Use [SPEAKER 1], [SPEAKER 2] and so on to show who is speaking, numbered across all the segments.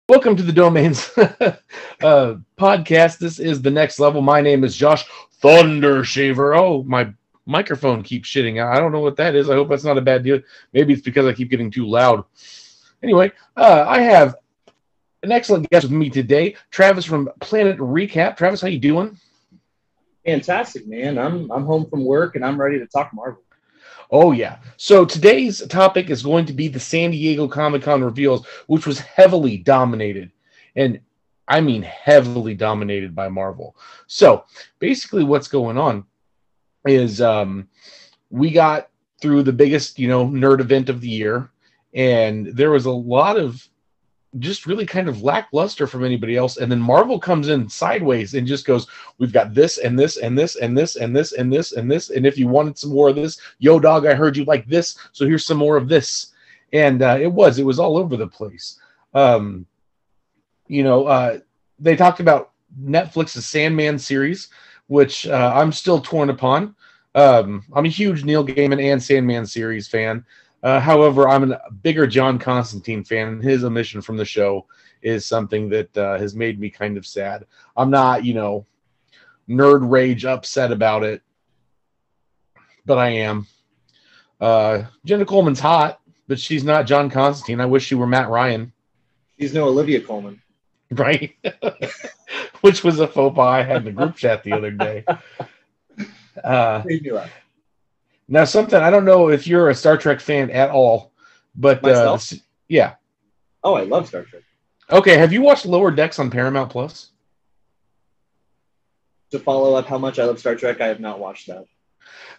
[SPEAKER 1] Welcome to the Domains podcast. This is the next level. My name is Josh Thundershaver. Oh, my microphone keeps shitting out. I don't know what that is. I hope that's not a bad deal. Maybe it's because I keep getting too loud. Anyway, I have an excellent guest with me today, Travis from Planet Recap. Travis, how you doing?
[SPEAKER 2] Fantastic, man. I'm home from work and I'm ready to talk Marvel.
[SPEAKER 1] Oh, yeah. So today's topic is going to be the San Diego Comic-Con reveals, which was heavily dominated. And I mean heavily dominated by Marvel. So basically what's going on is we got through the biggest, nerd event of the year. And there was a lot of just really kind of lackluster from anybody else. And then Marvel comes in sideways and just goes, we've got this and this and this and this and this and this and this. And if you wanted some more of this, yo, dog, I heard you like this. So here's some more of this. And it was all over the place. They talked about Netflix's Sandman series, which I'm still torn upon. I'm a huge Neil Gaiman and Sandman series fan. However, I'm a bigger John Constantine fan, and his omission from the show is something that has made me kind of sad. I'm not, nerd rage upset about it, but I am. Jenna Coleman's hot, but she's not John Constantine. I wish she were Matt Ryan.
[SPEAKER 2] She's no Olivia Colman.
[SPEAKER 1] Right? Which was a faux pas I had in the group chat the other day.
[SPEAKER 2] Made me laugh.
[SPEAKER 1] Now, something, I don't know if you're a Star Trek fan at all, but yeah.
[SPEAKER 2] Oh, I love Star Trek.
[SPEAKER 1] Okay, have you watched Lower Decks on Paramount Plus?
[SPEAKER 2] To follow up how much I love Star Trek, I have not watched that.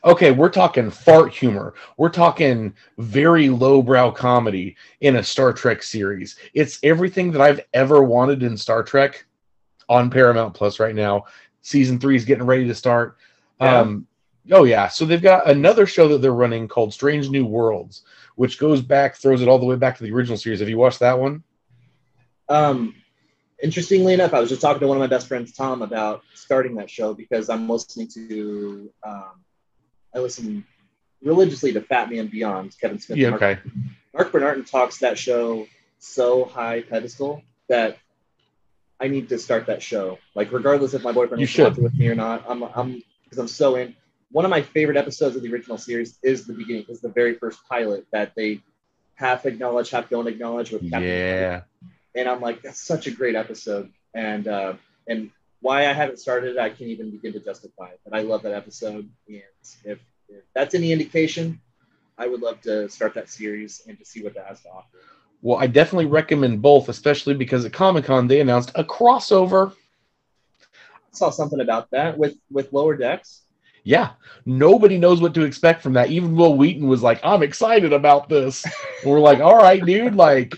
[SPEAKER 1] Okay, we're talking fart humor. We're talking very lowbrow comedy in a Star Trek series. It's everything that I've ever wanted in Star Trek on Paramount Plus right now. Season 3 is getting ready to start.
[SPEAKER 2] Yeah.
[SPEAKER 1] Oh, yeah. So they've got another show that they're running called Strange New Worlds, which throws it all the way back to the original series. Have you watched that one?
[SPEAKER 2] Interestingly enough, I was just talking to one of my best friends, Tom, about starting that show because I'm listening to, I listen religiously to Fat Man Beyond, Kevin Smith.
[SPEAKER 1] Yeah, okay.
[SPEAKER 2] Mark Bernardin talks that show so high pedestal that I need to start that show. Like, regardless if my boyfriend wants to watch it with me or not, because I'm so in. One of my favorite episodes of the original series is the beginning, is the very first pilot that they half acknowledge, half don't acknowledge with Captain.
[SPEAKER 1] Yeah.
[SPEAKER 2] And I'm like, that's such a great episode. And why I haven't started it, I can't even begin to justify it. But I love that episode. And if that's any indication, I would love to start that series and to see what that has to offer.
[SPEAKER 1] Well, I definitely recommend both, especially because at Comic-Con they announced a crossover.
[SPEAKER 2] I saw something about that with Lower Decks.
[SPEAKER 1] Yeah, nobody knows what to expect from that. Even Will Wheaton was like, I'm excited about this. And we're like, all right, dude, like,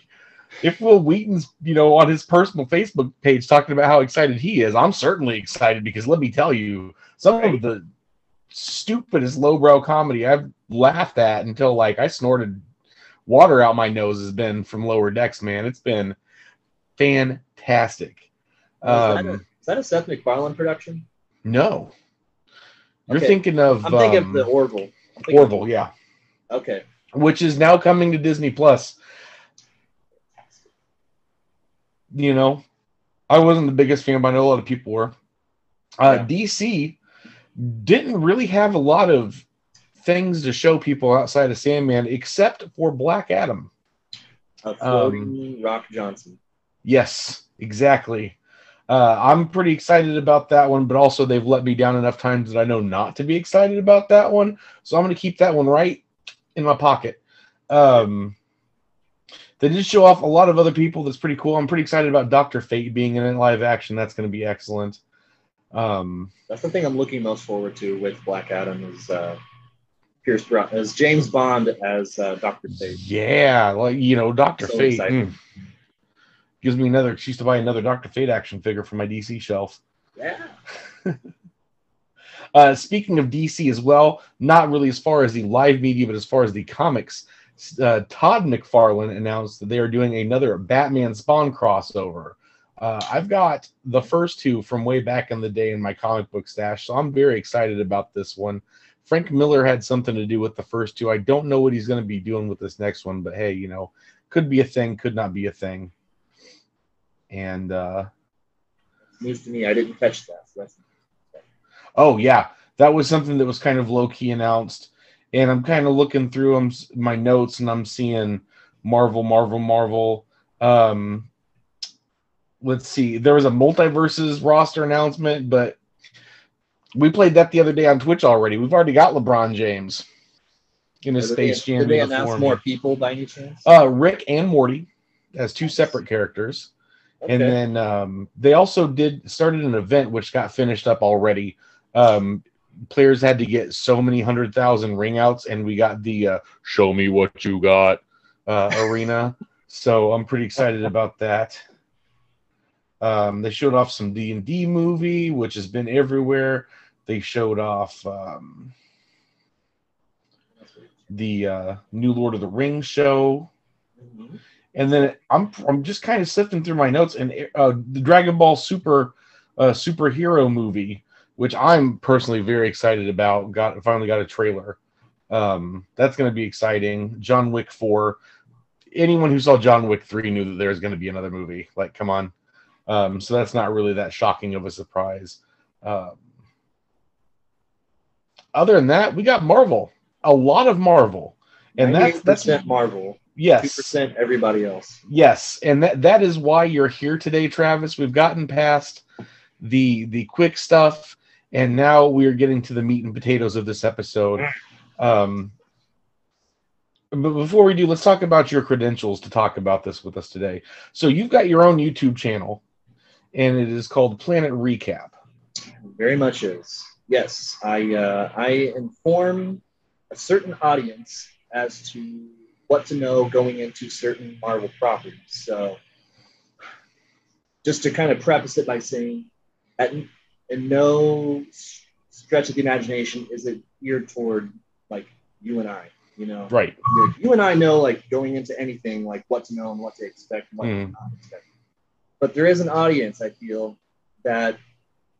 [SPEAKER 1] if Will Wheaton's, on his personal Facebook page talking about how excited he is, I'm certainly excited because let me tell you, some of the stupidest lowbrow comedy I've laughed at until, like, I snorted water out my nose has been from Lower Decks, man. It's been fantastic.
[SPEAKER 2] Is that a Seth MacFarlane production?
[SPEAKER 1] No. You're
[SPEAKER 2] Okay.
[SPEAKER 1] thinking of...
[SPEAKER 2] I'm thinking of the Orville.
[SPEAKER 1] Orville, yeah.
[SPEAKER 2] Okay.
[SPEAKER 1] Which is now coming to Disney+. Plus. I wasn't the biggest fan, but I know a lot of people were. DC didn't really have a lot of things to show people outside of Sandman, except for Black Adam.
[SPEAKER 2] Floating Rock Johnson.
[SPEAKER 1] Yes, exactly. I'm pretty excited about that one, but also they've let me down enough times that I know not to be excited about that one. So I'm going to keep that one right in my pocket. They did show off a lot of other people. That's pretty cool. I'm pretty excited about Dr. Fate being in live action. That's going to be excellent.
[SPEAKER 2] That's the thing I'm looking most forward to with Black Adam is Pierce Brosnan as James Bond as Dr. Fate.
[SPEAKER 1] Yeah, Dr.
[SPEAKER 2] So
[SPEAKER 1] Fate. Gives me another excuse to buy another Dr. Fate action figure for my DC shelf.
[SPEAKER 2] Yeah.
[SPEAKER 1] Speaking of DC as well, not really as far as the live media, but as far as the comics, Todd McFarlane announced that they are doing another Batman Spawn crossover. I've got the first two from way back in the day in my comic book stash, so I'm very excited about this one. Frank Miller had something to do with the first two. I don't know what he's going to be doing with this next one, but hey, could be a thing, could not be a thing. And
[SPEAKER 2] It's news to me. I didn't catch that. So that's...
[SPEAKER 1] Oh yeah, that was something that was kind of low key announced, and I'm kind of looking through my notes, and I'm seeing Marvel. Let's see, there was a multiverses roster announcement, but we played that the other day on Twitch already. We've already got LeBron James in his Space Jam uniform.
[SPEAKER 2] Did they announce more people by any chance?
[SPEAKER 1] Rick and Morty as two separate characters.
[SPEAKER 2] Okay.
[SPEAKER 1] And then they also started an event which got finished up already. Players had to get so many 100,000 ring outs, and we got the show me what you got arena. So I'm pretty excited about that. They showed off some D&D movie, which has been everywhere. They showed off the new Lord of the Rings show. Mm-hmm. And then I'm just kind of sifting through my notes, and the Dragon Ball Super superhero movie, which I'm personally very excited about, finally got a trailer. That's going to be exciting. John Wick 4. Anyone who saw John Wick 3 knew that there's going to be another movie. Like, come on. So that's not really that shocking of a surprise. Other than that, we got Marvel. A lot of Marvel. And that's
[SPEAKER 2] Marvel.
[SPEAKER 1] Yes.
[SPEAKER 2] 2% everybody else.
[SPEAKER 1] Yes. And that is why you're here today, Travis. We've gotten past the quick stuff, and now we're getting to the meat and potatoes of this episode. But before we do, let's talk about your credentials to talk about this with us today. So you've got your own YouTube channel, and it is called Planet Recap.
[SPEAKER 2] Very much is. Yes. I inform a certain audience as to what to know going into certain Marvel properties. So just to kind of preface it by saying, in no stretch of the imagination is it geared toward like you and I, you know?
[SPEAKER 1] Right.
[SPEAKER 2] You and I know like going into anything, like what to know and what to expect and what to not expect. But there is an audience, I feel, that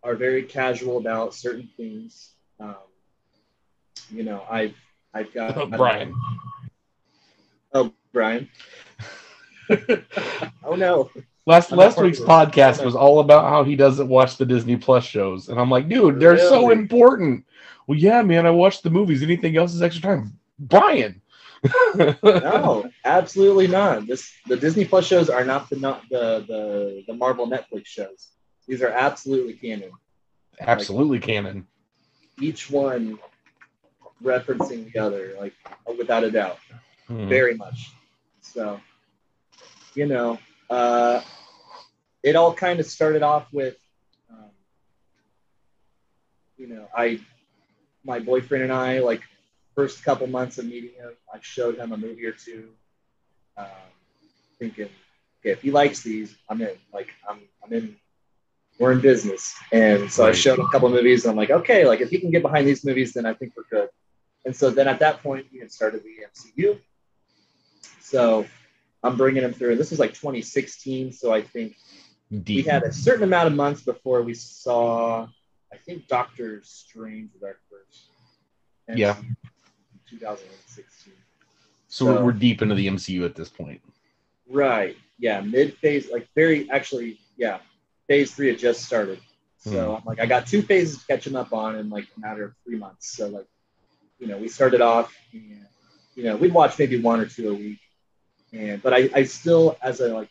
[SPEAKER 2] are very casual about certain things. You know, I've got
[SPEAKER 1] Brian.
[SPEAKER 2] Oh, Brian. Oh no.
[SPEAKER 1] Last week's podcast was all about how he doesn't watch the Disney Plus shows. And I'm like, dude, they're so important. Well, yeah, man, I watched the movies. Anything else is extra time. Brian.
[SPEAKER 2] No, absolutely not. The Disney Plus shows are not the Marvel Netflix shows. These are absolutely canon.
[SPEAKER 1] Absolutely canon.
[SPEAKER 2] Each one referencing the other, like without a doubt. Very much. So, you know, it all kind of started off with, you know, my boyfriend and I, like, first couple months of meeting him, I showed him a movie or two, thinking, okay, if he likes these, I'm in. Like, I'm in. We're in business. And so I showed him a couple of movies, and I'm like, okay, like, if he can get behind these movies, then I think we're good. And so then at that point, we had started the MCU. So I'm bringing him through. This was like 2016, so I think we had a certain amount of months before we saw, I think, Doctor Strange was our first.
[SPEAKER 1] Yeah.
[SPEAKER 2] 2016.
[SPEAKER 1] So we're deep into the MCU at this point.
[SPEAKER 2] Right. Yeah. Mid-phase, like phase 3 had just started. So I'm like, I got 2 phases to catch him up on in like a matter of 3 months. So like, you know, we started off and, you know, we'd watch maybe 1 or 2 a week. But I still, as a like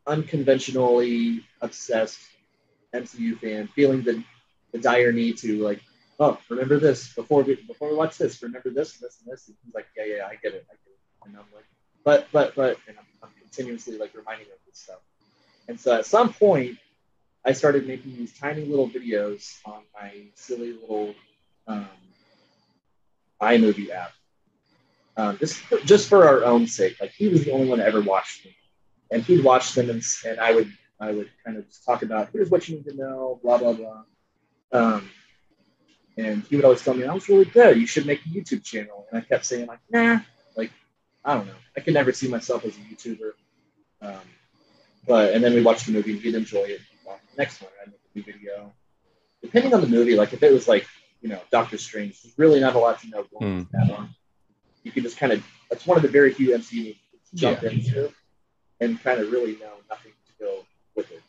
[SPEAKER 2] unconventionally obsessed MCU fan, feeling the dire need to like, oh, remember this before we watch this. Remember this and this and this. And he's like, yeah, I get it. And I'm like, but, and I'm continuously like reminding him of this stuff. And so at some point, I started making these tiny little videos on my silly little iMovie app. Just for our own sake. Like, he was the only one that ever watched them. And he'd watch them, and I would kind of just talk about, here's what you need to know, blah, blah, blah. And he would always tell me, that was really good. You should make a YouTube channel. And I kept saying, like, nah. Like, I don't know. I could never see myself as a YouTuber. And then we watched the movie, and he'd enjoy it. The next one, I'd make a new video. Depending on the movie, like, if it was like, you know, Doctor Strange, there's really not a lot to know going into that one. You can just kind of, that's one of the very few MCU movies jump into and kind of really know nothing to go with it.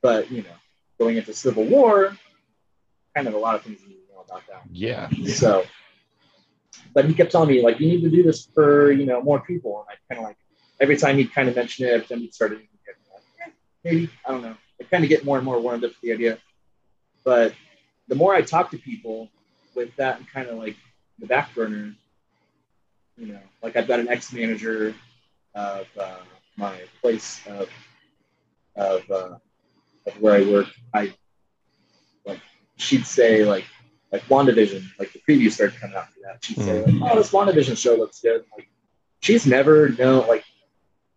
[SPEAKER 2] But, going into Civil War, kind of a lot of things you need to know about that.
[SPEAKER 1] Yeah.
[SPEAKER 2] So, but he kept telling me, like, you need to do this for, more people. And I kind of like, every time he'd kind of mention it, every time he'd start it, maybe, I don't know. I kind of get more and more warmed up to the idea. But the more I talk to people with that and kind of like the back burner, like I've got an ex-manager of my place of where I work. She'd say like WandaVision, like the preview started coming out for that. She'd say, like, oh, this WandaVision show looks good. Like, she's never known, like,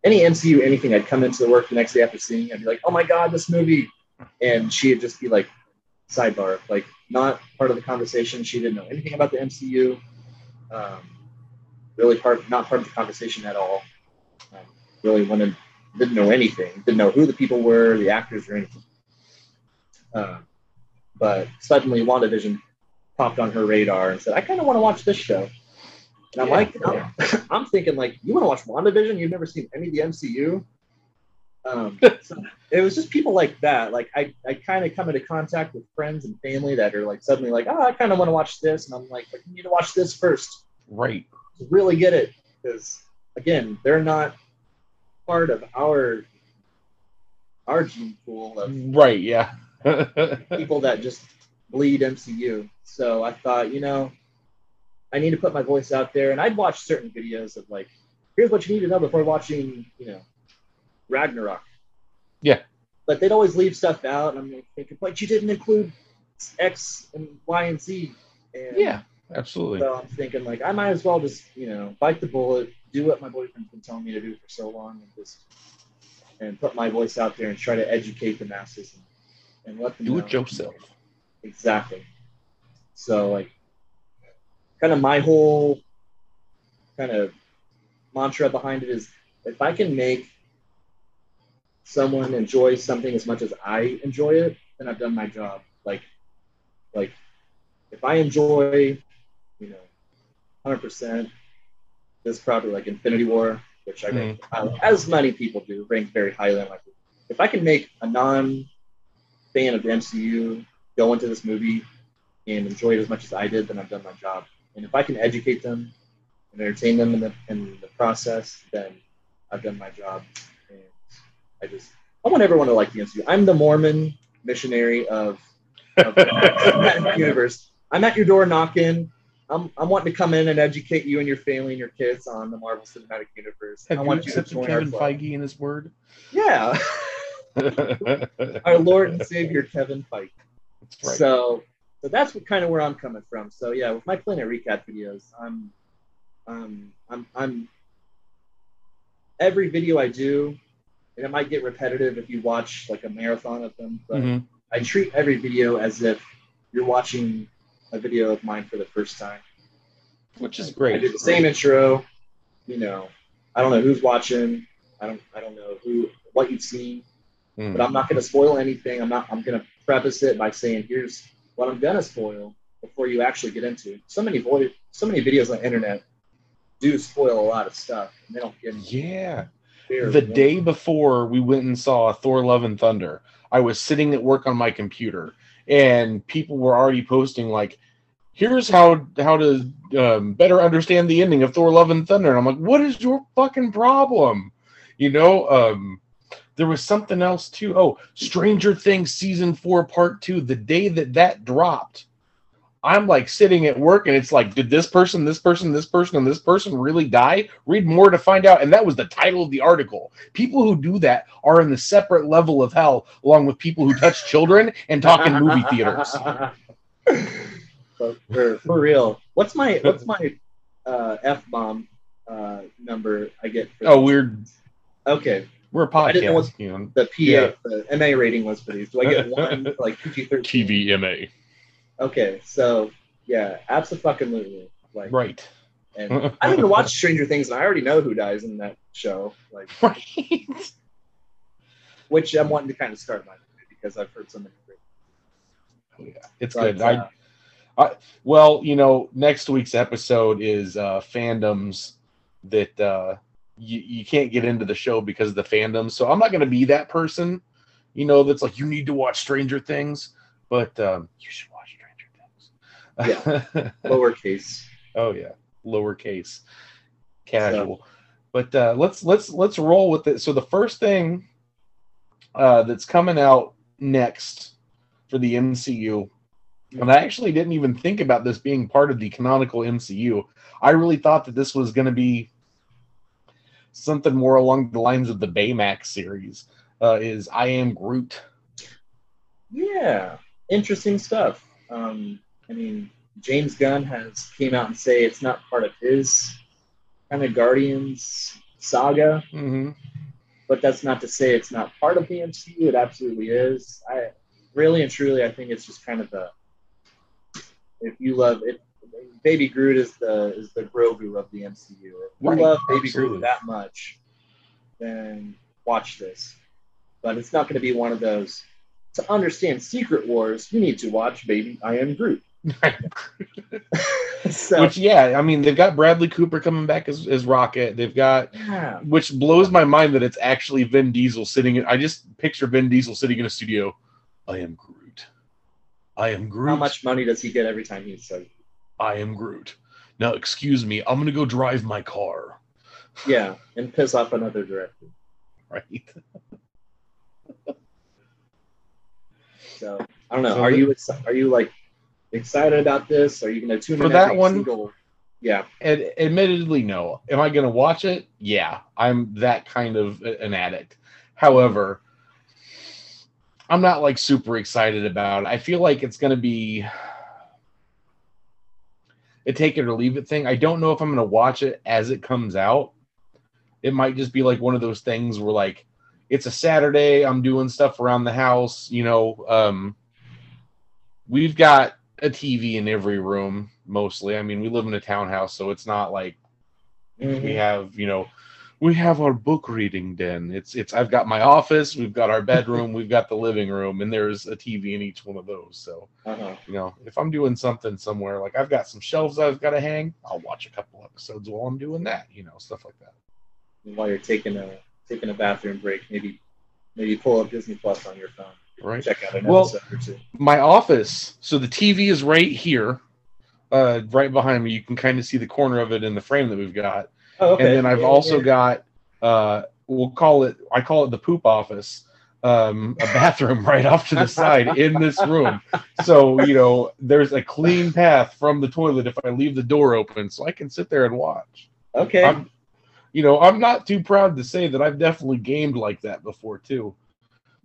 [SPEAKER 2] any MCU, anything, I'd come into work the next day after seeing it, I'd be like, oh my God, this movie. And she'd just be like, sidebar, like, not part of the conversation. She didn't know anything about the MCU. Really not part of the conversation at all. Really didn't know anything. Didn't know who the people were, the actors, or anything. But suddenly WandaVision popped on her radar and said, I kind of want to watch this show. And I'm thinking, like, you want to watch WandaVision? You've never seen any of the MCU? So it was just people like that. Like, I kind of come into contact with friends and family that are, like, suddenly like, oh, I kind of want to watch this. And I'm like, you need to watch this first.
[SPEAKER 1] Right.
[SPEAKER 2] To really get it. Because, again, they're not part of our gene pool of
[SPEAKER 1] right, yeah.
[SPEAKER 2] people that just bleed MCU. So I thought, I need to put my voice out there. And I'd watch certain videos of, like, here's what you need to know before watching, Ragnarok.
[SPEAKER 1] Yeah.
[SPEAKER 2] But they'd always leave stuff out. And I'm like thinking, but you didn't include X and Y and Z. And
[SPEAKER 1] yeah, absolutely.
[SPEAKER 2] So I'm thinking, like, I might as well just, bite the bullet, do what my boyfriend's been telling me to do for so long, and put my voice out there and try to educate the masses and let them
[SPEAKER 1] do
[SPEAKER 2] know.
[SPEAKER 1] it yourself.
[SPEAKER 2] Exactly. So, like, kind of my whole kind of mantra behind it is, if I can make someone enjoy something as much as I enjoy it, then I've done my job. Like if I enjoy, 100% this property, like Infinity War, which I rank, as many people do, rank very highly on my group. If I can make a non-fan of the MCU go into this movie and enjoy it as much as I did, then I've done my job. And if I can educate them and entertain them in the process, then I've done my job. And I want everyone to like the MCU. I'm the Mormon missionary of the universe. I'm at your door knocking. I'm wanting to come in and educate you and your family and your kids on the Marvel Cinematic Universe.
[SPEAKER 1] Have you accepted Kevin Feige in his word?
[SPEAKER 2] Yeah. Our Lord and Savior Kevin Feige. That's right. So that's kind of where I'm coming from. So yeah, with my Planet Recap videos, I'm every video I do, and it might get repetitive if you watch like a marathon of them, but I treat every video as if you're watching a video of mine for the first time.
[SPEAKER 1] Which is great.
[SPEAKER 2] I do the same intro, I don't know who's watching. I don't know what you've seen, but I'm not going to spoil anything. I'm going to preface it by saying, here's what I'm going to spoil before you actually get into it. So many videos on the internet do spoil a lot of stuff, and they don't get
[SPEAKER 1] the day before we went and saw Thor: Love and Thunder, I was sitting at work on my computer, and people were already posting, like, here's how to better understand the ending of Thor: Love and Thunder. And I'm like, what is your fucking problem? There was something else too. Oh, Stranger Things season 4 part 2. The day that dropped, I'm like sitting at work, and it's like, did this person, and this person really die? Read more to find out. And that was the title of the article. People who do that are in the separate level of hell, along with people who touch children and talk in movie theaters.
[SPEAKER 2] For real. What's my F-bomb number I get?
[SPEAKER 1] We're okay. We're a podcast.
[SPEAKER 2] I didn't know what the MA rating was for these. Do I get one like PG-13?
[SPEAKER 1] TVMA.
[SPEAKER 2] Okay, so yeah, absolutely. Like,
[SPEAKER 1] right.
[SPEAKER 2] And I didn't even watch Stranger Things, and I already know who dies in that show. Like,
[SPEAKER 1] right.
[SPEAKER 2] Which I'm wanting to kind of start my movie because I've heard so many great.
[SPEAKER 1] Oh yeah, it's good. Well, next week's episode is fandoms that you can't get into the show because of the fandom. So I'm not going to be that person, that's like, you need to watch Stranger Things, but you should watch Stranger
[SPEAKER 2] Things. Yeah, lowercase.
[SPEAKER 1] Oh yeah, lowercase, casual. So. But let's roll with it. So the first thing that's coming out next for the MCU, and I actually didn't even think about this being part of the canonical MCU. I really thought that this was going to be something more along the lines of the Baymax series, is I Am Groot.
[SPEAKER 2] Yeah, interesting stuff. I mean, James Gunn has came out and say it's not part of his kind of Guardians saga, but that's not to say it's not part of the MCU. It absolutely is. I really and truly, I think it's just kind of if you love it, Baby Groot is the Grogu of the MCU. If you love Baby Groot that much, then watch this. But it's not going to be one of those. To understand Secret Wars, you need to watch Baby I Am Groot.
[SPEAKER 1] So, which, yeah, I mean, they've got Bradley Cooper coming back as Rocket. They've got, which blows my mind that it's actually Vin Diesel sitting. I just picture Vin Diesel sitting in a studio. I am Groot. I am Groot.
[SPEAKER 2] How much money does he get every time he says,
[SPEAKER 1] I am Groot? Now, excuse me, I'm going to go drive my car.
[SPEAKER 2] Yeah, and piss off another director.
[SPEAKER 1] Right.
[SPEAKER 2] So, I don't know. Are you like excited about this? Are you going to tune in
[SPEAKER 1] for that one?
[SPEAKER 2] Single? Yeah.
[SPEAKER 1] Admittedly, no. Am I going to watch it? Yeah. I'm that kind of an addict. However, I'm not like super excited about it. I feel like it's going to be a take it or leave it thing. I don't know if I'm going to watch it as it comes out. It might just be like one of those things where, like, it's a Saturday, I'm doing stuff around the house, we've got a TV in every room, mostly. I mean, we live in a townhouse, so it's not like we have, we have our book reading den. It's I've got my office, we've got our bedroom, we've got the living room, and there's a TV in each one of those. So, if I'm doing something somewhere, like I've got some shelves I've got to hang, I'll watch a couple episodes while I'm doing that, stuff like that.
[SPEAKER 2] While you're taking a bathroom break, maybe pull up Disney Plus on your phone.
[SPEAKER 1] Right.
[SPEAKER 2] Check out an episode or two.
[SPEAKER 1] My office, so the TV is right here, right behind me. You can kind of see the corner of it in the frame that we've got.
[SPEAKER 2] Oh, okay.
[SPEAKER 1] And then I've also got, I call it the poop office, a bathroom right off to the side in this room. So, there's a clean path from the toilet if I leave the door open, so I can sit there and watch.
[SPEAKER 2] Okay.
[SPEAKER 1] I'm not too proud to say that I've definitely gamed like that before, too.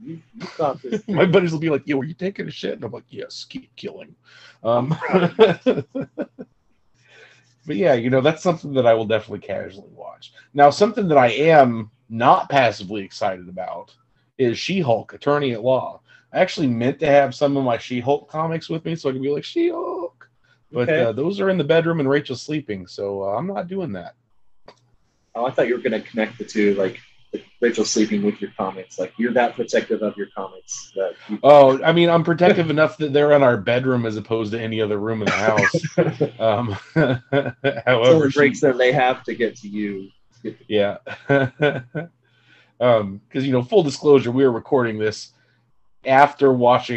[SPEAKER 2] You thought this.
[SPEAKER 1] My buddies will be like, were you taking a shit? And I'm like, yes, keep killing. But yeah, that's something that I will definitely casually watch. Now, something that I am not passively excited about is She-Hulk, Attorney at Law. I actually meant to have some of my She-Hulk comics with me so I can be like, She-Hulk. But those are in the bedroom and Rachel's sleeping, so I'm not doing that.
[SPEAKER 2] Oh, I thought you were going to connect the two, like Rachel sleeping with your comics. Like, you're that protective of your comics.
[SPEAKER 1] I mean, I'm protective enough that they're in our bedroom as opposed to any other room in the house. However,
[SPEAKER 2] the breaks that they have to get to you.
[SPEAKER 1] Yeah. Because, full disclosure, we were recording this after I watched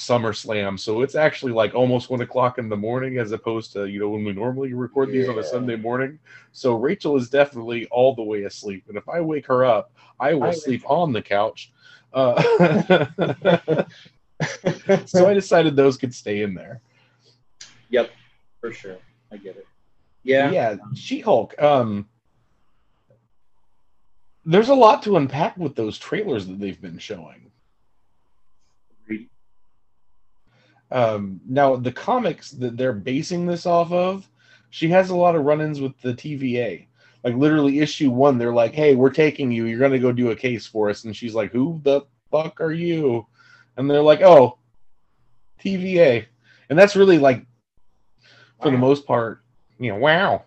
[SPEAKER 1] SummerSlam, so it's actually like almost 1 o'clock in the morning as opposed to when we normally record these on a Sunday morning. So Rachel is definitely all the way asleep, and if I wake her up, I will sleep on the couch. So I decided those could stay in there.
[SPEAKER 2] Yep, for sure. I get it. Yeah,
[SPEAKER 1] She-Hulk. There's a lot to unpack with those trailers that they've been showing. Now, the comics that they're basing this off of, she has a lot of run-ins with the TVA. Like, literally, issue 1, they're like, hey, we're taking you. You're going to go do a case for us. And she's like, who the fuck are you? And they're like, oh, TVA. And that's really, like, for the most part, wow.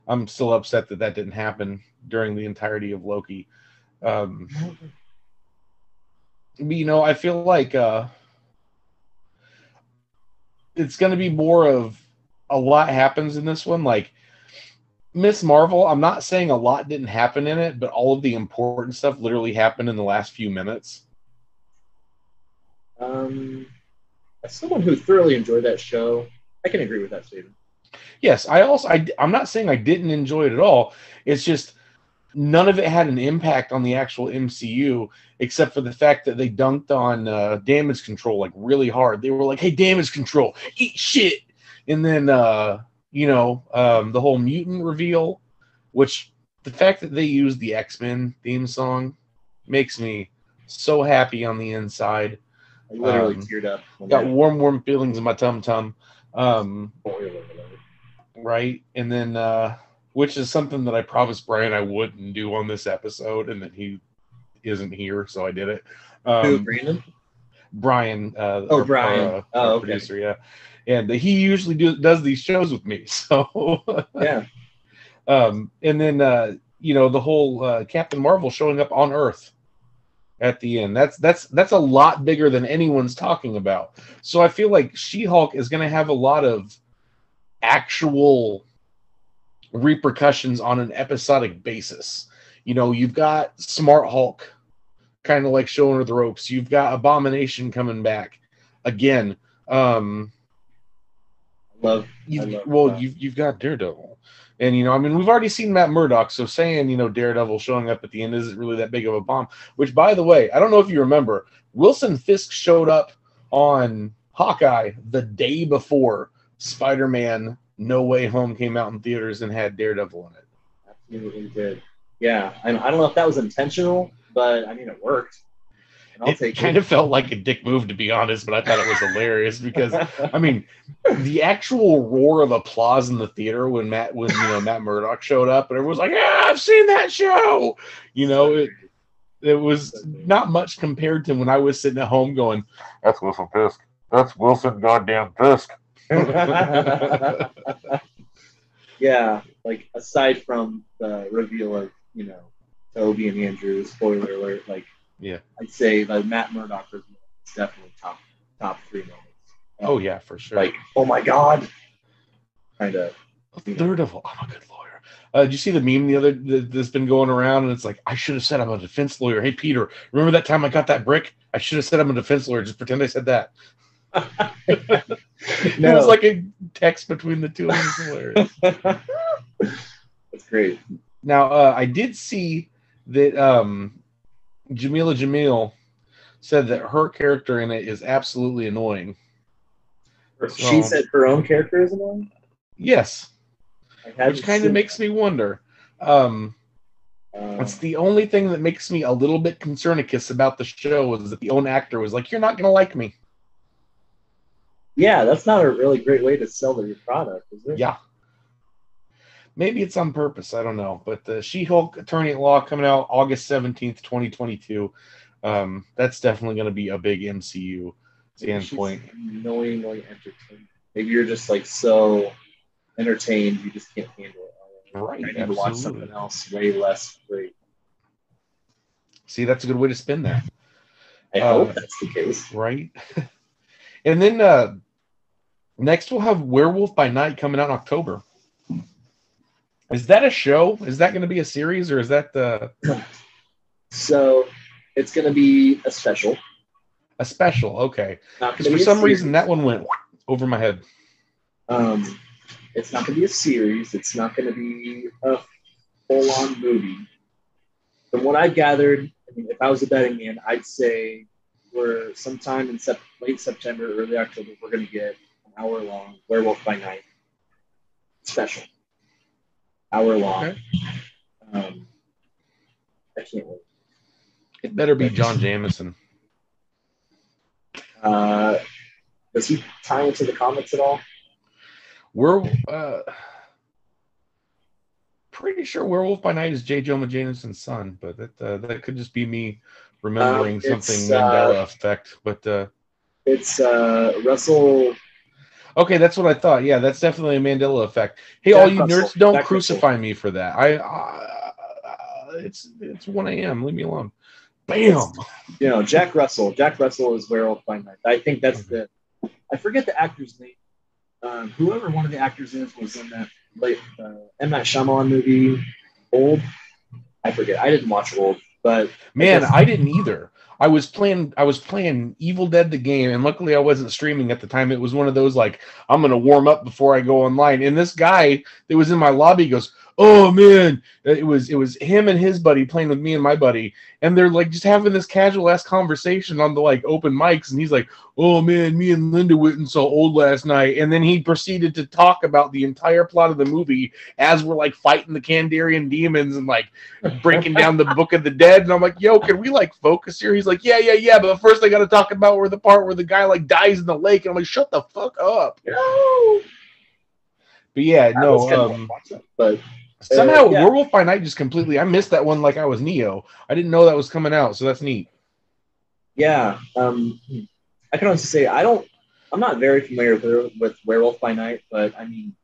[SPEAKER 1] I'm still upset that didn't happen during the entirety of Loki. But, I feel like... it's going to be more of a lot happens in this one. Like, Miss Marvel, I'm not saying a lot didn't happen in it, but all of the important stuff literally happened in the last few minutes.
[SPEAKER 2] As someone who thoroughly enjoyed that show, I can agree with that statement.
[SPEAKER 1] Yes, I'm not saying I didn't enjoy it at all. It's just none of it had an impact on the actual MCU, except for the fact that they dunked on Damage Control like really hard. They were like, "Hey, Damage Control, eat shit," and then the whole mutant reveal, which the fact that they used the X-Men theme song makes me so happy on the inside.
[SPEAKER 2] I literally teared up.
[SPEAKER 1] Got warm feelings in my tum-tum. Right? And then, which is something that I promised Brian I wouldn't do on this episode, and that he isn't here, so I did it.
[SPEAKER 2] Who, Brandon?
[SPEAKER 1] Brian.
[SPEAKER 2] Brian.
[SPEAKER 1] Our producer, yeah. And he usually does these shows with me, so...
[SPEAKER 2] yeah.
[SPEAKER 1] And then, the whole Captain Marvel showing up on Earth at the end. That's a lot bigger than anyone's talking about. So I feel like She-Hulk is going to have a lot of actual repercussions on an episodic basis. You've got Smart Hulk kind of like showing her the ropes. You've got Abomination coming back again. You've got Daredevil. And, we've already seen Matt Murdock, so saying, Daredevil showing up at the end isn't really that big of a bomb. Which, by the way, I don't know if you remember, Wilson Fisk showed up on Hawkeye the day before Spider-Man No Way Home came out in theaters and had Daredevil in it.
[SPEAKER 2] Absolutely did. Yeah, and I don't know if that was intentional, but, it worked.
[SPEAKER 1] It kind of felt like a dick move, to be honest, but I thought it was hilarious because, the actual roar of applause in the theater when Matt Murdock showed up, and everyone was like, "Yeah, I've seen that show." It was not much compared to when I was sitting at home going, "That's Wilson Fisk. That's Wilson goddamn Fisk."
[SPEAKER 2] Yeah, like aside from the reveal of Toby and Andrew, spoiler alert,
[SPEAKER 1] yeah,
[SPEAKER 2] I'd say the Matt Murdock reveal is definitely top 3 moments.
[SPEAKER 1] Oh yeah, for sure.
[SPEAKER 2] Like, oh my god, kind of.
[SPEAKER 1] Daredevil, I'm a good lawyer. Did you see the meme that's been going around? And it's like, I should have said I'm a defense lawyer. Hey Peter, remember that time I got that brick? I should have said I'm a defense lawyer. Just pretend I said that. It was like a text between the two of them. Hilarious.
[SPEAKER 2] That's great.
[SPEAKER 1] Now, I did see that Jamila Jamil said that her character in it is absolutely annoying.
[SPEAKER 2] She said her own character is annoying?
[SPEAKER 1] Yes. Which kind of makes me wonder. It's the only thing that makes me a little bit concernicus about the show is that the own actor was like, "You're not going to like me."
[SPEAKER 2] Yeah, that's not a really great way to sell your product, is it?
[SPEAKER 1] Yeah. Maybe it's on purpose. I don't know. But the She-Hulk Attorney at Law coming out August 17th, 2022. That's definitely going to be a big MCU standpoint.
[SPEAKER 2] Annoyingly entertaining. Maybe you're just so entertained you just can't handle it.
[SPEAKER 1] Right.
[SPEAKER 2] I need to watch something else way less great.
[SPEAKER 1] See, that's a good way to spin that.
[SPEAKER 2] I hope that's the case.
[SPEAKER 1] Right. And then next we'll have Werewolf by Night coming out in October. Is that a show? Is that going to be a series, or is that the...
[SPEAKER 2] So it's going to be a special.
[SPEAKER 1] A special, okay. For some reason, that one went over my head.
[SPEAKER 2] It's not going to be a series. It's not going to be a full-on movie. From what I've gathered, if I was a betting man, I'd say we're sometime in late September, early October, we're going to get an hour-long Werewolf by Night special. Hour-long. Okay. I can't wait.
[SPEAKER 1] It better be John Jameson.
[SPEAKER 2] Does he tie into the comics at all?
[SPEAKER 1] We're pretty sure Werewolf by Night is J. Jonah Jameson's son, but that could just be me remembering something Mandela effect. But
[SPEAKER 2] it's Russell.
[SPEAKER 1] Okay, that's what I thought. Yeah, that's definitely a Mandela effect. Hey, all you nerds, don't crucify me for that. It's 1 a.m. Leave me alone. Bam.
[SPEAKER 2] Jack Russell. Jack Russell is Werewolf by Night. I think that's I forget the actor's name. Whoever one of the actors was in that M. Night Shyamalan movie, Old. I forget. I didn't watch Old, but
[SPEAKER 1] Man, I didn't either. I was playing Evil Dead the game, and luckily I wasn't streaming at the time. It was one of those like, I'm gonna warm up before I go online. And this guy that was in my lobby goes, "Oh man," it was him and his buddy playing with me and my buddy, and they're like just having this casual ass conversation on the like open mics, and he's like, "Oh man, me and Linda went and saw Old last night," and then he proceeded to talk about the entire plot of the movie as we're like fighting the Kandarian demons and like breaking down the Book of the Dead, and I'm like, "Yo, can we like focus here?" He's like, yeah, but first I got to talk about where the part where the guy like dies in the lake, and I'm like, "Shut the fuck up."
[SPEAKER 2] No.
[SPEAKER 1] But yeah, no.
[SPEAKER 2] But
[SPEAKER 1] somehow Werewolf by Night just completely. I missed that one like I was Neo. I didn't know that was coming out, so that's neat.
[SPEAKER 2] Yeah, I can honestly say I'm not very familiar with Werewolf by Night, but I mean,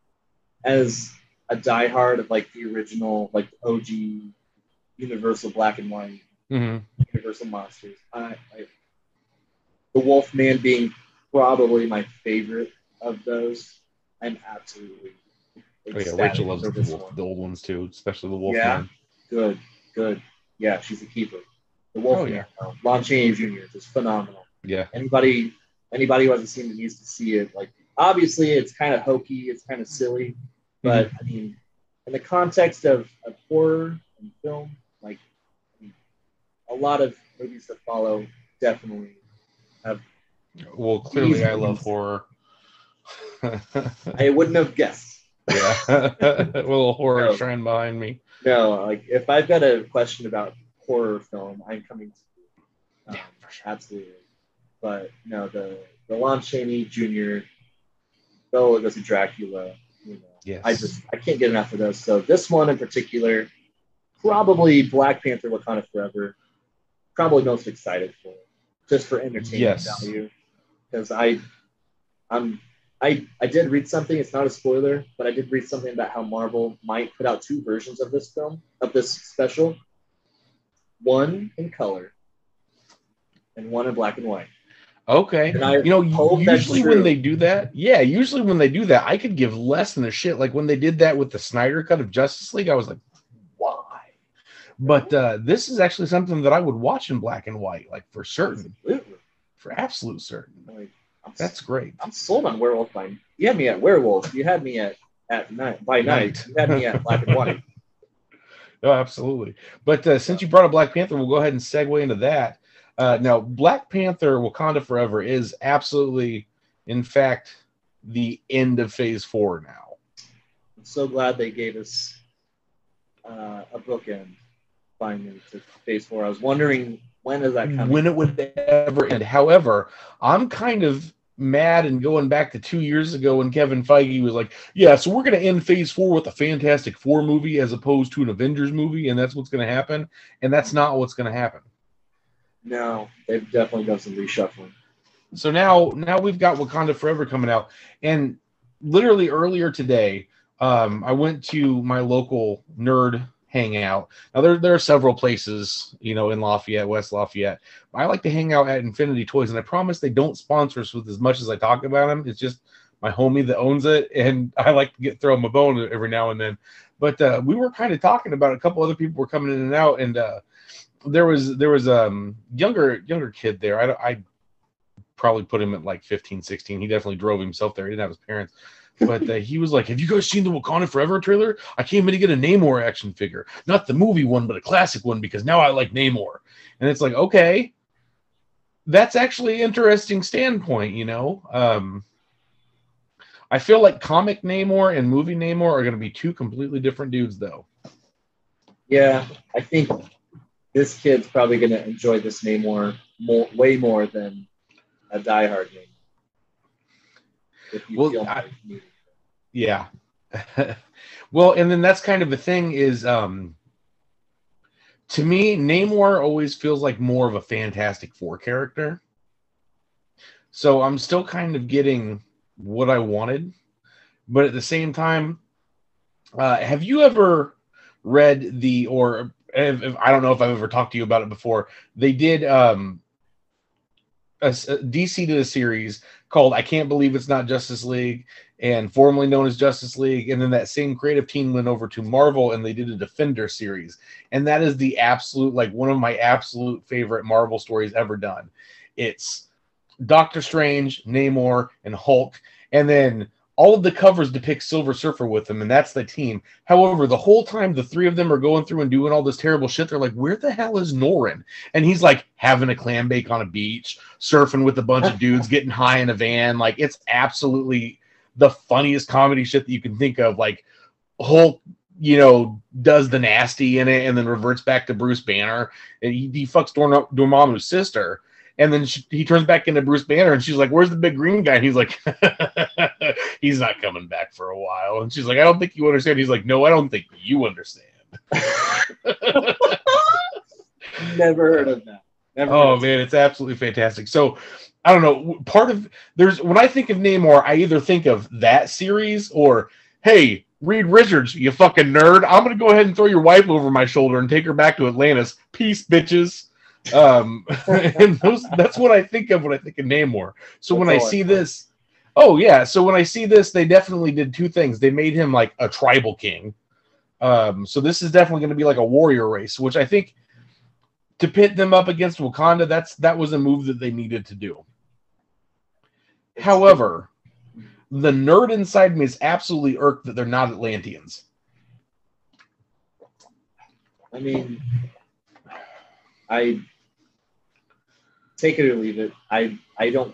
[SPEAKER 2] as a diehard of like the original, like OG Universal Black and White, Universal Monsters, the Wolfman being probably my favorite of those. I'm absolutely.
[SPEAKER 1] Oh yeah, Rachel loves the old ones too, especially the Wolfman.
[SPEAKER 2] Yeah, good. Yeah, she's a keeper. The Wolfman, Lon Chaney Jr. is phenomenal.
[SPEAKER 1] Yeah.
[SPEAKER 2] Anybody who hasn't seen it needs to see it. Like, obviously, it's kind of hokey, it's kind of silly, but I mean, in the context of horror and film, like, I mean, a lot of movies that follow definitely have.
[SPEAKER 1] Well, clearly, I love horror.
[SPEAKER 2] I wouldn't have guessed.
[SPEAKER 1] Yeah, a little horror shrine behind me.
[SPEAKER 2] No, like if I've got a question about horror film, I'm coming to you.
[SPEAKER 1] Yeah, for sure.
[SPEAKER 2] Absolutely. But no, the Lon Chaney Jr., Bela Lugosi Dracula,
[SPEAKER 1] yes.
[SPEAKER 2] I can't get enough of those. So this one in particular, probably Black Panther: Wakanda Forever, probably most excited for it, just for entertainment value. Because I did read something, it's not a spoiler, but I did read something about how Marvel might put out 2 versions of this film, of this special. One in color and one in black and white.
[SPEAKER 1] Okay. Usually when they do that, I could give less than a shit. Like when they did that with the Snyder cut of Justice League, I was like, why? But this is actually something that I would watch in black and white, like for certain.
[SPEAKER 2] Absolutely.
[SPEAKER 1] For absolute certain. That's great.
[SPEAKER 2] I'm sold on Werewolf by Night. You had me at Werewolf. You had me at Night by Night. You had me at Black and White.
[SPEAKER 1] No, absolutely. But since you brought up Black Panther, we'll go ahead and segue into that. Now, Black Panther: Wakanda Forever is absolutely, in fact, the end of Phase 4 now.
[SPEAKER 2] I'm so glad they gave us a bookend finally to Phase 4. I was wondering when is that coming?
[SPEAKER 1] When it would ever end. However, I'm kind of mad and going back to 2 years ago when Kevin Feige was like, yeah, so we're going to end Phase 4 with a Fantastic Four movie as opposed to an Avengers movie, and that's what's going to happen. And that's not what's going to happen.
[SPEAKER 2] No, they've definitely done some reshuffling.
[SPEAKER 1] So now we've got Wakanda Forever coming out. And literally earlier today, I went to my local nerd hangout. Now there are several places, in Lafayette, West Lafayette. I like to hang out at Infinity Toys, and I promise they don't sponsor us with as much as I talk about them. It's just my homie that owns it, and I like to throw him a bone every now and then. But we were kind of talking about it. A couple other people were coming in and out, and there was younger kid there. I probably put him at like 15, 16. He definitely drove himself there. He didn't have his parents. But he was like, have you guys seen the Wakanda Forever trailer? I came in to get a Namor action figure. Not the movie one, but a classic one, because now I like Namor. And it's like, okay, that's actually an interesting standpoint, I feel like comic Namor and movie Namor are going to be 2 completely different dudes, though.
[SPEAKER 2] Yeah, I think this kid's probably going to enjoy this Namor way more than a diehard Namor.
[SPEAKER 1] Yeah. Well, and then that's kind of the thing is, to me, Namor always feels like more of a Fantastic Four character. So I'm still kind of getting what I wanted. But at the same time, have you ever read I don't know if I've ever talked to you about it before. They did DC did a series called I Can't Believe It's Not Justice League, and formerly known as Justice League, and then that same creative team went over to Marvel and they did a Defender series, and that is the absolute, like, one of my absolute favorite Marvel stories ever done. It's Doctor Strange, Namor, and Hulk, and then all of the covers depict Silver Surfer with them, and that's the team. However, the whole time the three of them are going through and doing all this terrible shit, they're like, where the hell is Norrin? And he's like having a clam bake on a beach, surfing with a bunch of dudes, getting high in a van. Like, it's absolutely the funniest comedy shit that you can think of. Like, Hulk, you know, does the nasty in it and then reverts back to Bruce Banner, and he fucks Dormammu's sister. And then he turns back into Bruce Banner, and she's like, where's the big green guy? And he's like, he's not coming back for a while. And she's like, I don't think you understand. He's like, no, I don't think you understand.
[SPEAKER 2] Never heard of that.
[SPEAKER 1] Man, it's absolutely fantastic. So, I don't know. When I think of Namor, I either think of that series or, hey, Reed Richards, you fucking nerd. I'm going to go ahead and throw your wife over my shoulder and take her back to Atlantis. Peace, bitches. And that's what I think of when I think of Namor. So when I see this, when I see this, they definitely did two things. They made him like a tribal king. So this is definitely going to be like a warrior race, which I think to pit them up against Wakanda, that was a move that they needed to do. However, the nerd inside me is absolutely irked that they're not Atlanteans.
[SPEAKER 2] I mean, I take it or leave it. I don't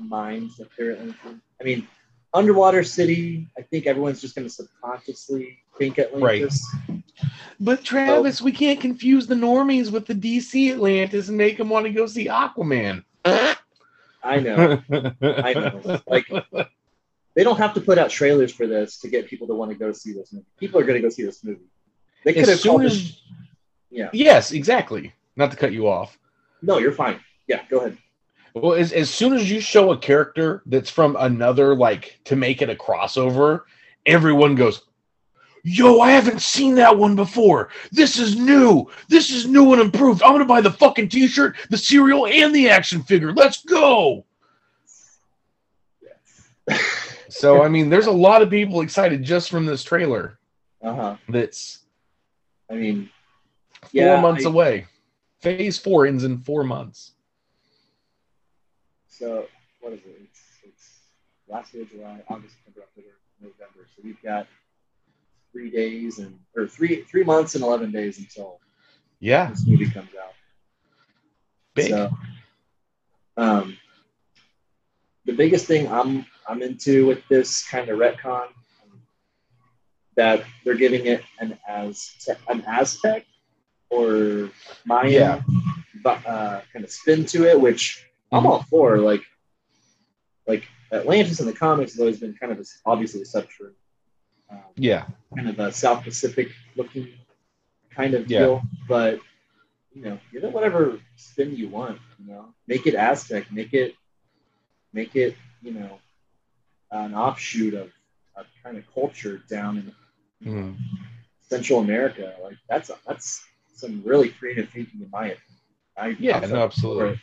[SPEAKER 2] mind if they're Atlantean. I mean, underwater city, I think everyone's just going to subconsciously think Atlantis.
[SPEAKER 1] Right. But Travis, we can't confuse the normies with the DC Atlantis and make them want to go see Aquaman.
[SPEAKER 2] I know. Like, they don't have to put out trailers for this to get people to want to go see this movie. People are going to go see this movie. They could have called it. Yeah. Yes,
[SPEAKER 1] exactly. Not to cut you off.
[SPEAKER 2] No, you're fine. Yeah, go ahead.
[SPEAKER 1] Well, as soon as you show a character that's from another, like, to make it a crossover, everyone goes, yo, I haven't seen that one before. This is new. This is new and improved. I'm going to buy the fucking t-shirt, the cereal, and the action figure. Let's go. Yes. So, I mean, there's a lot of people excited just from this trailer. That's,
[SPEAKER 2] I mean,
[SPEAKER 1] 4 months away. Phase 4 ends in 4 months.
[SPEAKER 2] So, what is it? It's last day of July, August, September, October, November. So we've got 3 days or 3 months and 11 days until this movie comes out.
[SPEAKER 1] Big.
[SPEAKER 2] So, the biggest thing I'm into with this kind of retcon, that they're giving it an Aztec or Mayan kind of spin to it, which I'm all for. Like Atlantis in the comics has always been kind of obviously a subtrue. Kind of a South Pacific looking kind of deal, but you know, give it whatever spin you want. You know, make it Aztec, make it you know, an offshoot of a kind of culture down in Central America. Like that's some really creative thinking in my opinion.
[SPEAKER 1] Absolutely.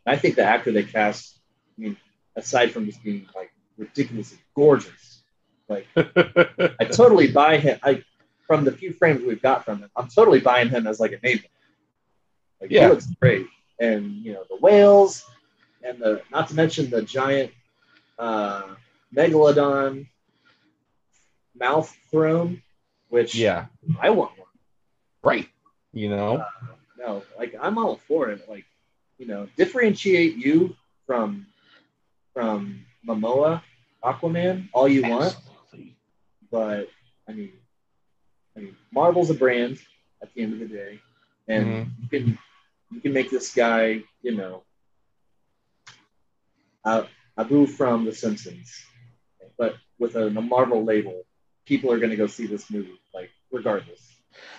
[SPEAKER 2] I think the actor they cast, I mean, aside from just being like ridiculously gorgeous, like I totally buy him. From the few frames we've got from him, I'm totally buying him as like a name. Like he looks great, and you know the whales, and not to mention the giant megalodon mouth throne, which I want one.
[SPEAKER 1] Right. You know.
[SPEAKER 2] No, like I'm all for it. Like, you know, differentiate you from Momoa, Aquaman, all you want. But I mean, Marvel's a brand at the end of the day, and you can make this guy, you know, Abu from The Simpsons, but with a Marvel label, people are going to go see this movie, like regardless.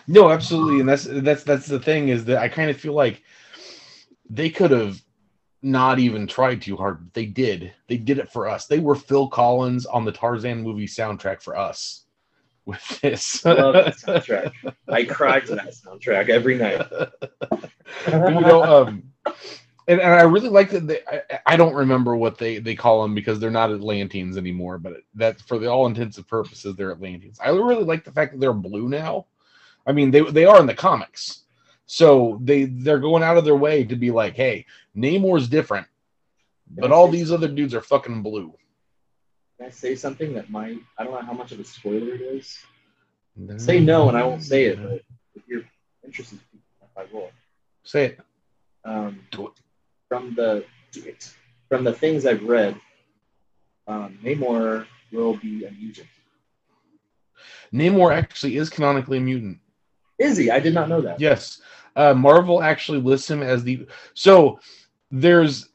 [SPEAKER 1] No, absolutely, and that's the thing, is that I kind of feel like they could have not even tried too hard. But they did. They did it for us. They were Phil Collins on the Tarzan movie soundtrack for us with this.
[SPEAKER 2] I love that soundtrack. I cried to that soundtrack every night.
[SPEAKER 1] You know, and I really like that. I don't remember what they call them because they're not Atlanteans anymore, but that for all intents and purposes, they're Atlanteans. I really like the fact that they're blue now. I mean, they are in the comics. So they're going out of their way to be like, hey, Namor's different, but all these other dudes are fucking blue.
[SPEAKER 2] Can I say something that might, I don't know how much of a spoiler it is? Say no and I won't say it, but if you're interested, I will.
[SPEAKER 1] Say it.
[SPEAKER 2] Do it. From the things I've read, Namor will be a mutant.
[SPEAKER 1] Namor actually is canonically a mutant.
[SPEAKER 2] Is he? I did not know that.
[SPEAKER 1] Yes. Marvel actually lists him as the... So there's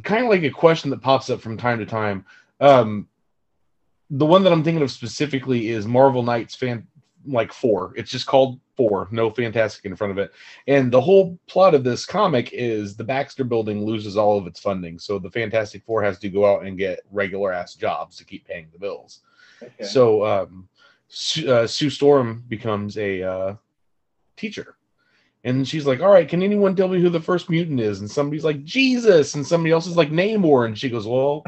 [SPEAKER 1] kind of like a question that pops up from time to time. The one that I'm thinking of specifically is Marvel Knights 4. It's just called 4, no fantastic in front of it. And the whole plot of this comic is the Baxter Building loses all of its funding, so the Fantastic Four has to go out and get regular ass jobs to keep paying the bills. Okay. So Sue Storm becomes a teacher. And she's like, all right, can anyone tell me who the first mutant is? And somebody's like, Jesus. And somebody else is like, Namor. And she goes, well,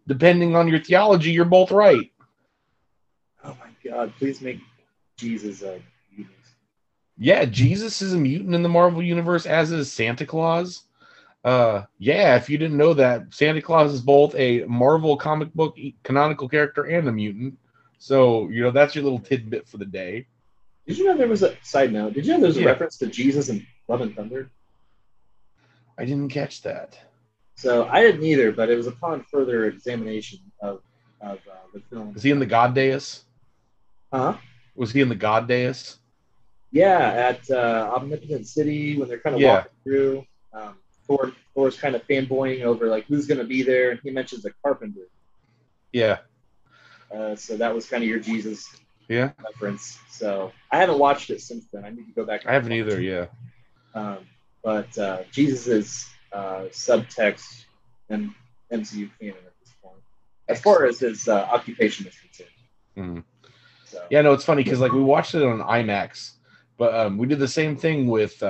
[SPEAKER 1] depending on your theology, you're both right.
[SPEAKER 2] Oh my God, please make Jesus a mutant.
[SPEAKER 1] Yeah, Jesus is a mutant in the Marvel Universe, as is Santa Claus. Yeah, if you didn't know that, Santa Claus is both a Marvel comic book canonical character and a mutant. So, that's your little tidbit for the day.
[SPEAKER 2] Did you know there was a side note? Did you know there's a reference to Jesus in Love and Thunder?
[SPEAKER 1] I didn't catch that.
[SPEAKER 2] So I didn't either, but it was upon further examination of the film.
[SPEAKER 1] Is he in the God Deus?
[SPEAKER 2] Huh?
[SPEAKER 1] Was he in the God Deus?
[SPEAKER 2] Yeah, at Omnipotent City when they're kind of walking through. Thor's kind of fanboying over like who's going to be there, and he mentions a carpenter.
[SPEAKER 1] Yeah.
[SPEAKER 2] So that was kind of your Jesus.
[SPEAKER 1] Yeah.
[SPEAKER 2] Reference. So I haven't watched it since then. I need to go back.
[SPEAKER 1] I haven't either. Yeah.
[SPEAKER 2] But Jesus is subtext and MCU canon at this point, as far as his occupation is concerned.
[SPEAKER 1] Mm-hmm. So. Yeah, no, it's funny because like we watched it on IMAX, but we did the same thing with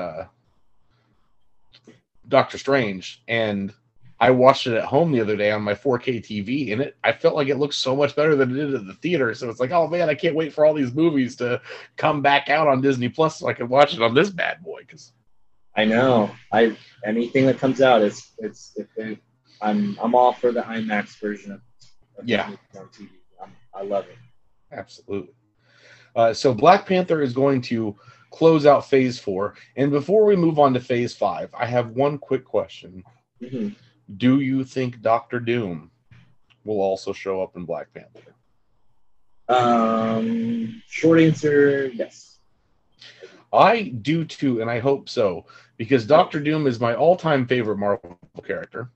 [SPEAKER 1] Doctor Strange, and I watched it at home the other day on my 4K TV, and I felt like it looked so much better than it did at the theater. So it's like, oh man, I can't wait for all these movies to come back out on Disney Plus so I can watch it on this bad boy. Cause
[SPEAKER 2] I know, anything that comes out, I'm all for the IMAX version of Disney on TV. I love it.
[SPEAKER 1] Absolutely. So Black Panther is going to close out Phase 4, and before we move on to Phase 5, I have one quick question.
[SPEAKER 2] Mm-hmm.
[SPEAKER 1] Do you think Doctor Doom will also show up in Black Panther?
[SPEAKER 2] Short answer, yes.
[SPEAKER 1] I do too, and I hope so, because Doctor Doom is my all-time favorite Marvel character,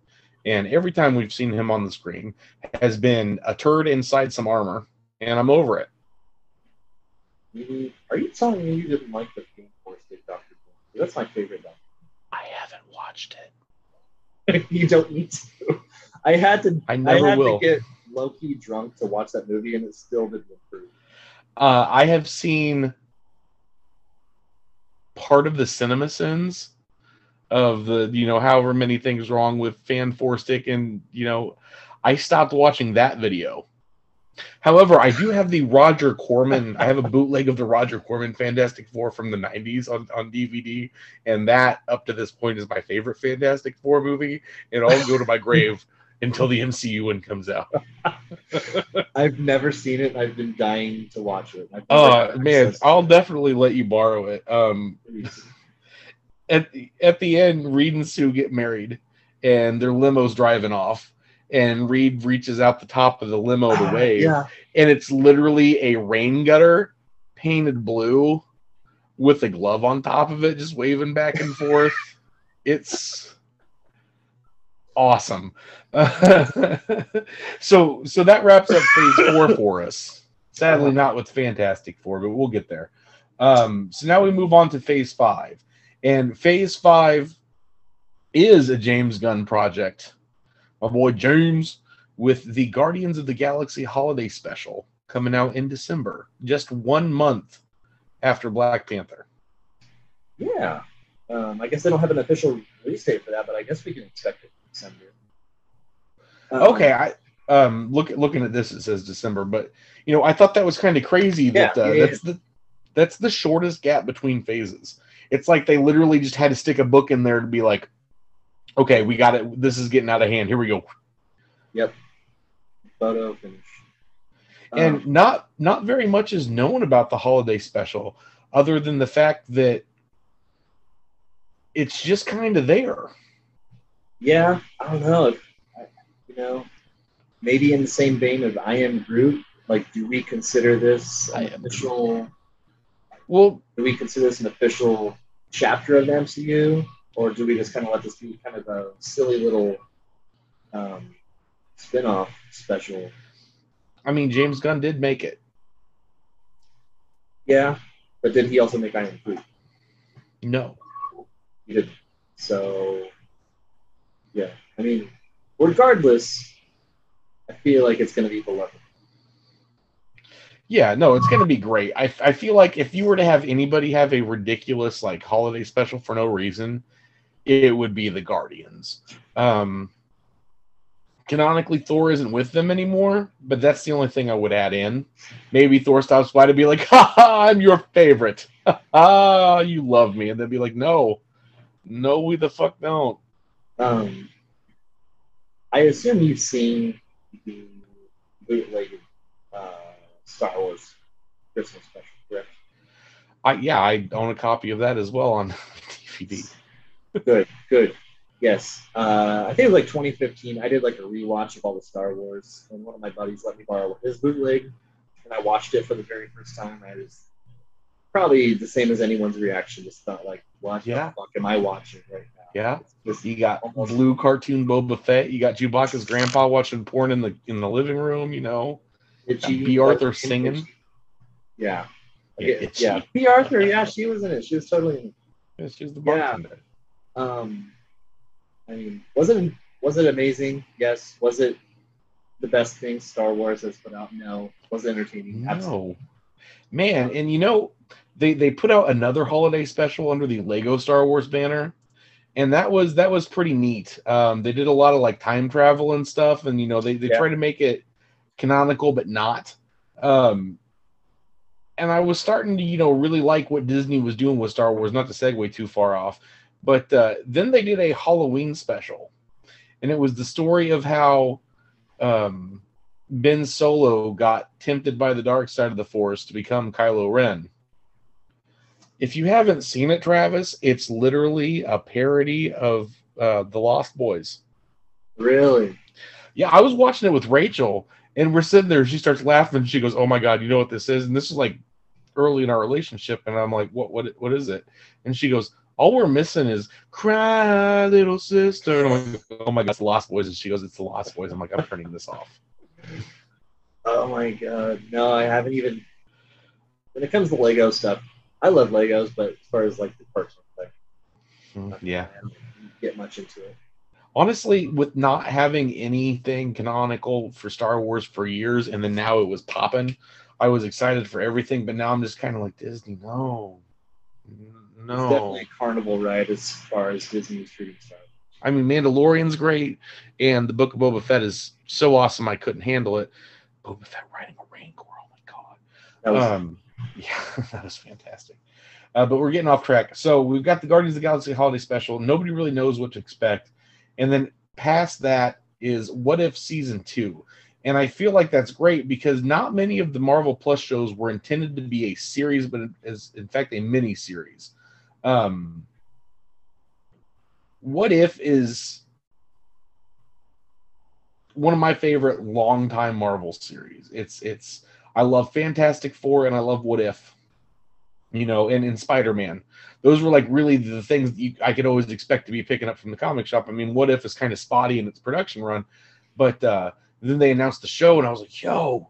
[SPEAKER 1] and every time we've seen him on the screen has been a turd inside some armor, and I'm over it.
[SPEAKER 2] Are you telling me you didn't like the Fan Force Doctor Doom? That's my favorite Doctor Doom.
[SPEAKER 1] I haven't watched it.
[SPEAKER 2] You don't need to. I had to get Loki drunk to watch that movie, and it still didn't improve.
[SPEAKER 1] I have seen part of the CinemaSins of the, however many things wrong with Fan Four Stick, and I stopped watching that video. However, I do have the Roger Corman. I have a bootleg of the Roger Corman Fantastic Four from the 90s on DVD, and that, up to this point, is my favorite Fantastic Four movie, and I'll go to my grave until the MCU one comes out.
[SPEAKER 2] I've never seen it. I've been dying to watch it.
[SPEAKER 1] Man, I'll definitely let you borrow it. At the end, Reed and Sue get married, and their limo's driving off. And Reed reaches out the top of the limo to wave, and it's literally a rain gutter painted blue with a glove on top of it, just waving back and forth. It's awesome. So that wraps up Phase 4 for us. Sadly, not with Fantastic Four, but we'll get there. So now we move on to Phase 5, and Phase 5 is a James Gunn project. My boy James, with the Guardians of the Galaxy holiday special coming out in December, just 1 month after Black Panther.
[SPEAKER 2] Yeah. I guess they don't have an official release date for that, but I guess we can expect it December.
[SPEAKER 1] Okay, looking at this, it says December, but I thought that was kind of crazy that that's the shortest gap between phases. It's like they literally just had to stick a book in there to be like, okay, we got it. This is getting out of hand. Here we go.
[SPEAKER 2] Yep. Photo finish.
[SPEAKER 1] And not very much is known about the holiday special, other than the fact that it's just kind of there.
[SPEAKER 2] Yeah, I don't know. Maybe in the same vein of I Am Groot. Like, do we consider this an official? Well, do we consider this an official chapter of the MCU, or do we just kind of let this be kind of a silly little spin-off special?
[SPEAKER 1] I mean, James Gunn did make it.
[SPEAKER 2] Yeah, but did he also make I Am Groot?
[SPEAKER 1] No.
[SPEAKER 2] He didn't. So, yeah. I mean, regardless, I feel like it's going to be beloved.
[SPEAKER 1] Yeah, no, it's going to be great. I feel like if you were to have anybody have a ridiculous like holiday special for no reason, it would be the Guardians. Canonically, Thor isn't with them anymore, but that's the only thing I would add in. Maybe Thor stops by to be like, "Ha ha, I'm your favorite. Ha, you love me," and they'd be like, "No, we the fuck don't."
[SPEAKER 2] I assume you've seen the bootleg Star Wars Christmas special, correct?
[SPEAKER 1] I own a copy of that as well on DVD.
[SPEAKER 2] Good. Yes. I think it was like 2015. I did like a rewatch of all the Star Wars, and one of my buddies let me borrow his bootleg, and I watched it for the very first time. I was probably the same as anyone's reaction. Just thought like, what the fuck am I watching right now?
[SPEAKER 1] Yeah. You got blue cartoon Boba Fett. You got Chewbacca's grandpa watching porn in the living room. B. Arthur singing.
[SPEAKER 2] Itchy. Yeah. Yeah. B. Arthur. Yeah, she was in it. She was totally in it.
[SPEAKER 1] Yeah, she was the bartender.
[SPEAKER 2] I mean, was it amazing? Yes. Was it the best thing Star Wars has put out? No. Was it entertaining?
[SPEAKER 1] No.
[SPEAKER 2] Absolutely.
[SPEAKER 1] Man, and they put out another holiday special under the Lego Star Wars banner, and that was pretty neat. They did a lot of like time travel and stuff, and they try to make it canonical but not. And I was starting to really like what Disney was doing with Star Wars, not to segue too far off. But then they did a Halloween special, and it was the story of how Ben Solo got tempted by the dark side of the Force to become Kylo Ren. If you haven't seen it, Travis, it's literally a parody of The Lost Boys.
[SPEAKER 2] Really?
[SPEAKER 1] Yeah, I was watching it with Rachel, and we're sitting there. She starts laughing. And she goes, "Oh my God, you know what this is?" And this is like early in our relationship, and I'm like, "What is it?" And she goes, "All we're missing is cry, little sister." And I'm like, "Oh my God, it's the Lost Boys." And she goes, "It's the Lost Boys." I'm like, "I'm turning this off."
[SPEAKER 2] Oh my God. No, I haven't even. When it comes to Lego stuff, I love Legos, but as far as like the parts,
[SPEAKER 1] yeah,
[SPEAKER 2] I don't get much into it.
[SPEAKER 1] Honestly, with not having anything canonical for Star Wars for years, and then now it was popping, I was excited for everything, but now I'm just kind of like, Disney, no.
[SPEAKER 2] It's definitely a carnival ride as far as Disney's treating Star Wars.
[SPEAKER 1] I mean, Mandalorian's great, and the Book of Boba Fett is so awesome I couldn't handle it. Boba Fett riding a Rancor, oh my God. Yeah, that was fantastic. But we're getting off track. So we've got the Guardians of the Galaxy holiday special. Nobody really knows what to expect. And then past that is What If Season 2. And I feel like that's great because not many of the Marvel Plus shows were intended to be a series, but is in fact a mini series. What If is one of my favorite longtime Marvel series. I love Fantastic Four and I love What If. And in Spider-Man. Those were like really the things I could always expect to be picking up from the comic shop. I mean, What If is kind of spotty in its production run, but then they announced the show and I was like, yo,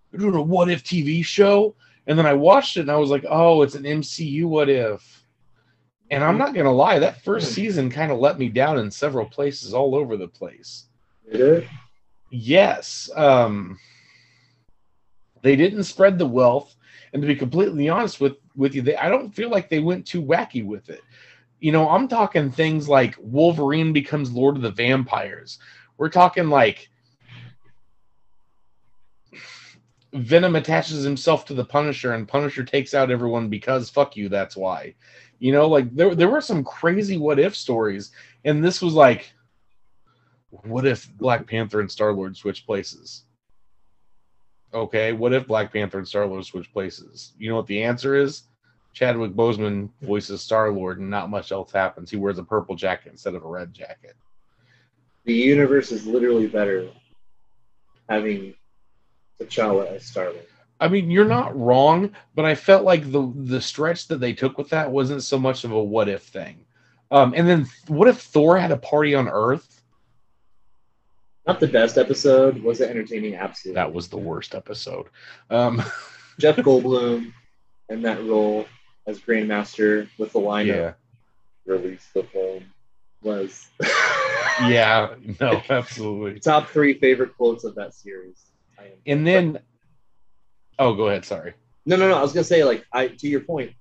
[SPEAKER 1] they're doing a What If TV show? And then I watched it and I was like, oh, it's an MCU What If. And I'm not going to lie, that first season kind of let me down in several places all over the place.
[SPEAKER 2] Did it?
[SPEAKER 1] Yes. They didn't spread the wealth. And to be completely honest with you, I don't feel like they went too wacky with it. I'm talking things like Wolverine becomes Lord of the Vampires. We're talking like Venom attaches himself to the Punisher, and Punisher takes out everyone because fuck you, that's why. Like there were some crazy what if stories, and this was like, what if Black Panther and Star-Lord switch places? Okay, what if Black Panther and Star-Lord switch places? You know what the answer is? Chadwick Boseman voices Star-Lord, and not much else happens. He wears a purple jacket instead of a red jacket.
[SPEAKER 2] The universe is literally better having T'Challa as Star-Lord.
[SPEAKER 1] I mean, you're not wrong, but I felt like the stretch that they took with that wasn't so much of a what if thing. And then what if Thor had a party on Earth?
[SPEAKER 2] Not the best episode. Was it entertaining? Absolutely.
[SPEAKER 1] That was the worst episode.
[SPEAKER 2] Jeff Goldblum in that role as Grandmaster with the line of "Release the phone" was
[SPEAKER 1] yeah, no, absolutely.
[SPEAKER 2] Top 3 favorite quotes of that series.
[SPEAKER 1] And then, go ahead. Sorry.
[SPEAKER 2] No. I was gonna say, like, to your point,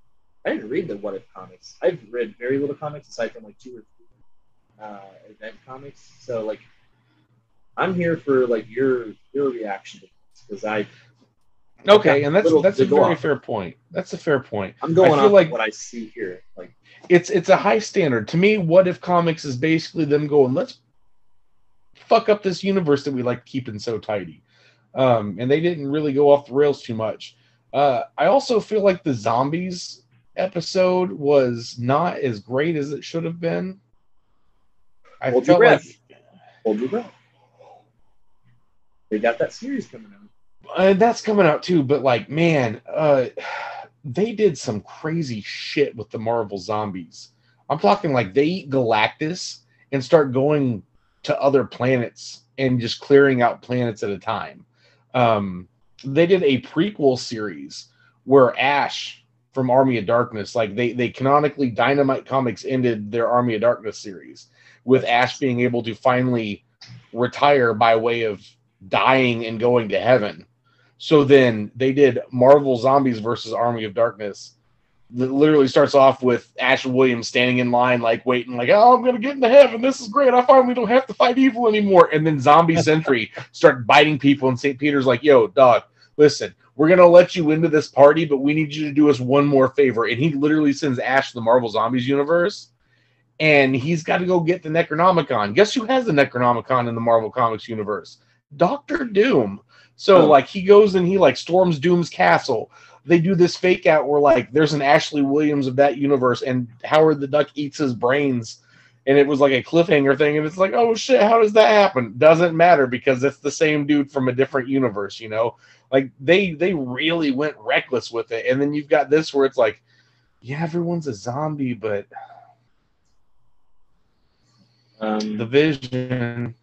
[SPEAKER 2] I didn't read the What If comics. I've read very little comics aside from like 2 or 3 event comics. So like, I'm here for like your reaction to this because
[SPEAKER 1] Okay, and that's a very fair point. That's a fair point.
[SPEAKER 2] I'm going off like what I see here. Like,
[SPEAKER 1] it's a high standard to me. What If comics is basically them going, let's fuck up this universe that we like keeping so tidy. And they didn't really go off the rails too much. I also feel like the zombies episode was not as great as it should have been.
[SPEAKER 2] Hold your breath. They got that series coming out.
[SPEAKER 1] And that's coming out too, but like, man, they did some crazy shit with the Marvel zombies. I'm talking like they eat Galactus and start going to other planets and just clearing out planets at a time. They did a prequel series where Ash from Army of Darkness, like they canonically, Dynamite Comics ended their Army of Darkness series with Ash being able to finally retire by way of dying and going to heaven. So then they did Marvel Zombies versus Army of Darkness. That literally starts off with Ash Williams standing in line, like waiting, like, oh, I'm going to get into heaven. This is great. I finally don't have to fight evil anymore. And then Zombie Sentry start biting people. And St. Peter's like, yo, dog, listen, we're going to let you into this party, but we need you to do us one more favor. And he literally sends Ash to the Marvel Zombies universe. And he's got to go get the Necronomicon. Guess who has the Necronomicon in the Marvel Comics universe? Dr. Doom. So, like, he goes and he, like, storms Doom's castle. They do this fake out where, like, there's an Ashley Williams of that universe, and Howard the Duck eats his brains, and it was like a cliffhanger thing, and it's like, oh, shit, how does that happen? Doesn't matter, because it's the same dude from a different universe, you know? Like, they really went reckless with it, and then you've got this where it's like, yeah, everyone's a zombie, but the Vision...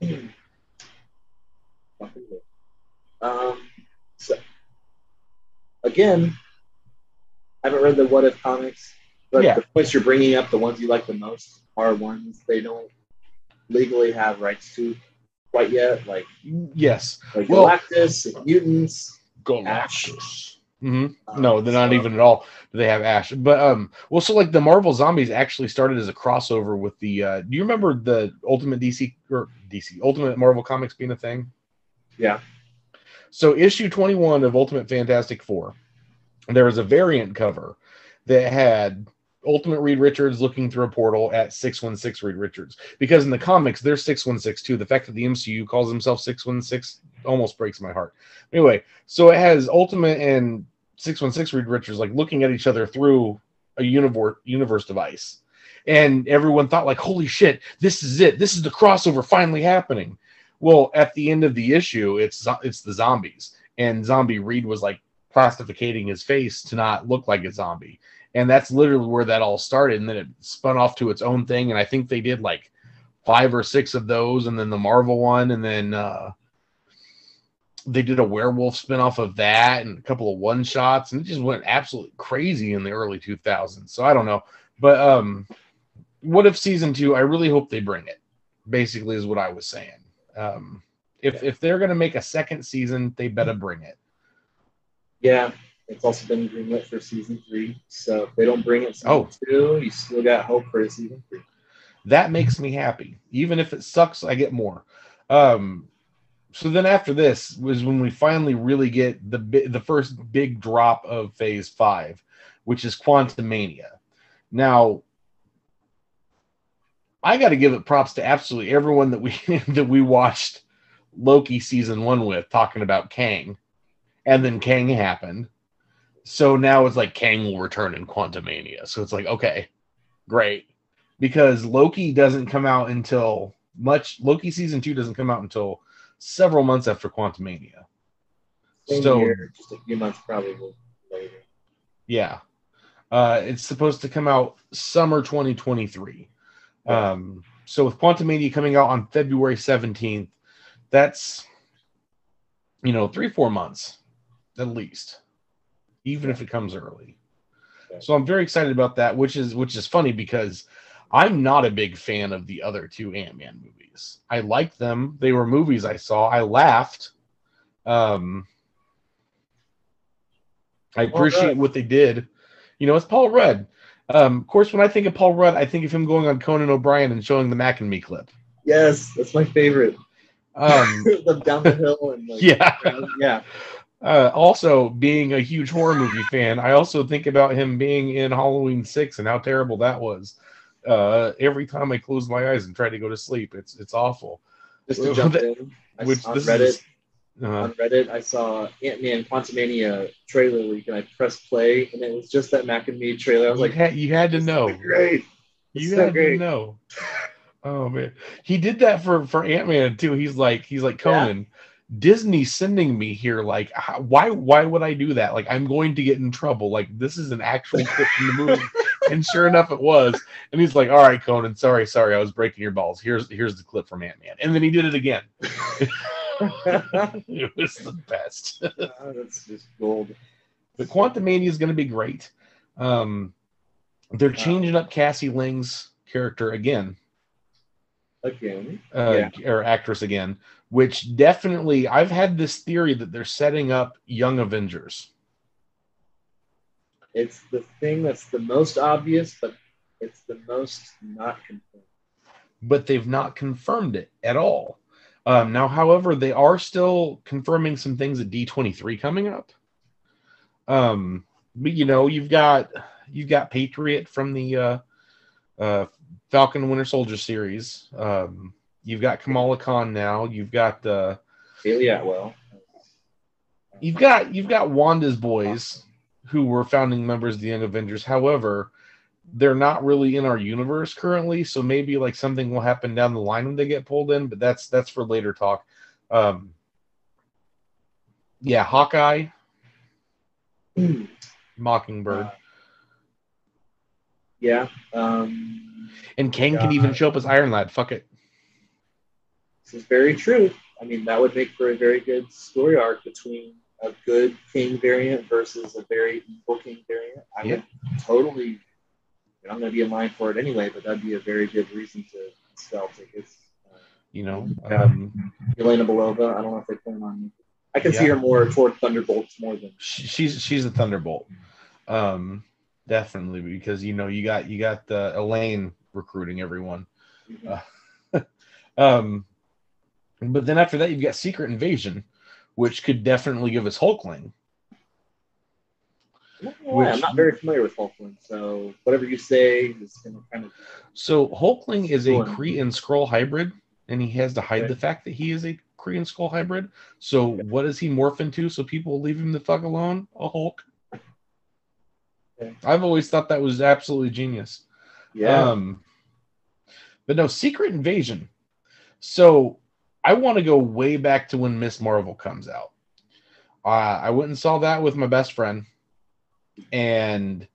[SPEAKER 2] So, again, I haven't read the What If comics, but the points you're bringing up, the ones you like the most, are ones they don't legally have rights to quite yet. Like,
[SPEAKER 1] yes,
[SPEAKER 2] like Galactus, and mutants,
[SPEAKER 1] Galactus. Mm-hmm. No, they're not even at all. They have Ash, but so like the Marvel Zombies actually started as a crossover with the. Do you remember the Ultimate Ultimate Marvel Comics being a thing?
[SPEAKER 2] Yeah.
[SPEAKER 1] So issue 21 of Ultimate Fantastic Four, there was a variant cover that had Ultimate Reed Richards looking through a portal at 616 Reed Richards. Because in the comics, they're 616 too. The fact that the MCU calls himself 616 almost breaks my heart. Anyway, so it has Ultimate and 616 Reed Richards like looking at each other through a universe device. And everyone thought like, holy shit, this is it. This is the crossover finally happening. Well, at the end of the issue, it's the zombies, and Zombie Reed was like plastificating his face to not look like a zombie, and that's literally where that all started. And then it spun off to its own thing, and I think they did like 5 or 6 of those, and then the Marvel one, and then they did a werewolf spinoff of that, and a couple of one shots, and it just went absolutely crazy in the early 2000s. So I don't know, but What If season 2? I really hope they bring it. Basically, is what I was saying. If they're going to make a second season, they better bring it.
[SPEAKER 2] Yeah, It's also been greenlit for season 3. So if they don't bring it season 2, you still got hope for a season 3.
[SPEAKER 1] That makes me happy. Even if it sucks, I get more. So then after this was when we finally really get the first big drop of Phase 5, which is Quantumania. Now, I got to give it props to absolutely everyone that we watched Loki season 1 with, talking about Kang, and then Kang happened. So now it's like Kang will return in Quantumania. So it's like, okay, great, because Loki doesn't come out until Loki season 2 doesn't come out until several months after Quantumania.
[SPEAKER 2] Same year, just a few months probably later.
[SPEAKER 1] Yeah. It's supposed to come out summer 2023. Yeah. So with Quantumania coming out on February 17th, that's 3-4 months at least, even if it comes early. Yeah. So I'm very excited about that, which is funny because I'm not a big fan of the other 2 Ant-Man movies. I liked them. They were movies I saw. I laughed. I appreciate what they did. It's Paul Rudd. Of course, when I think of Paul Rudd, I think of him going on Conan O'Brien and showing the Mac and Me clip.
[SPEAKER 2] Yes, that's my favorite. Down the hill and
[SPEAKER 1] yeah. Also, being a huge horror movie fan, I also think about him being in Halloween 6 and how terrible that was. Every time I close my eyes and try to go to sleep, it's awful.
[SPEAKER 2] Just to jump in, on Reddit, I saw Ant-Man Quantumania trailer leak, and I pressed play, and it was just that Mac and Me trailer. I was
[SPEAKER 1] you had to know.
[SPEAKER 2] Great.
[SPEAKER 1] You had to know. Oh man, he did that for Ant-Man too. He's like Conan. Yeah. Disney's sending me here. Like, why would I do that? Like, I'm going to get in trouble. Like, this is an actual clip from the movie. And sure enough, it was. And he's like, all right, Conan, sorry, I was breaking your balls. Here's the clip from Ant-Man. And then he did it again. It was the best.
[SPEAKER 2] That's just gold.
[SPEAKER 1] But Quantumania is going to be great. They're changing up Cassie Lang's character again. Or actress again, which definitely, I've had this theory that they're setting up Young Avengers.
[SPEAKER 2] It's the thing that's the most obvious, but it's the most not confirmed.
[SPEAKER 1] But they've not confirmed it at all. Now, however, they are still confirming some things at D23 coming up. But you've got Patriot from the Falcon and Winter Soldier series. You've got Kamala Khan now. You've got
[SPEAKER 2] Haley Atwell.
[SPEAKER 1] You've got Wanda's boys, who were founding members of the Young Avengers. However, they're not really in our universe currently, so maybe like something will happen down the line when they get pulled in. But that's for later talk. Hawkeye, Mockingbird. And Kang can even show up as Iron Lad. Fuck it.
[SPEAKER 2] This is very true. I mean, that would make for a very good story arc between a good King variant versus a very evil King variant. I would totally. I'm going to be in line for it anyway, but that'd be a very good reason to sell tickets.
[SPEAKER 1] Elena
[SPEAKER 2] Belova. I don't know if they plan on. I can see her more toward Thunderbolts more than
[SPEAKER 1] she's a Thunderbolt. Definitely, because you got Elaine recruiting everyone. But then after that, you've got Secret Invasion, which could definitely give us Hulkling.
[SPEAKER 2] I'm not very familiar with Hulkling, so whatever you say is going to kind of.
[SPEAKER 1] So Hulkling is a Kree and Skrull hybrid, and he has to hide the fact that he is a Kree and Skrull hybrid. So what does he morph into? So people will leave him the fuck alone? A Hulk. Okay. I've always thought that was absolutely genius.
[SPEAKER 2] Yeah.
[SPEAKER 1] But no, Secret Invasion. So I want to go way back to when Miss Marvel comes out. I went and saw that with my best friend, and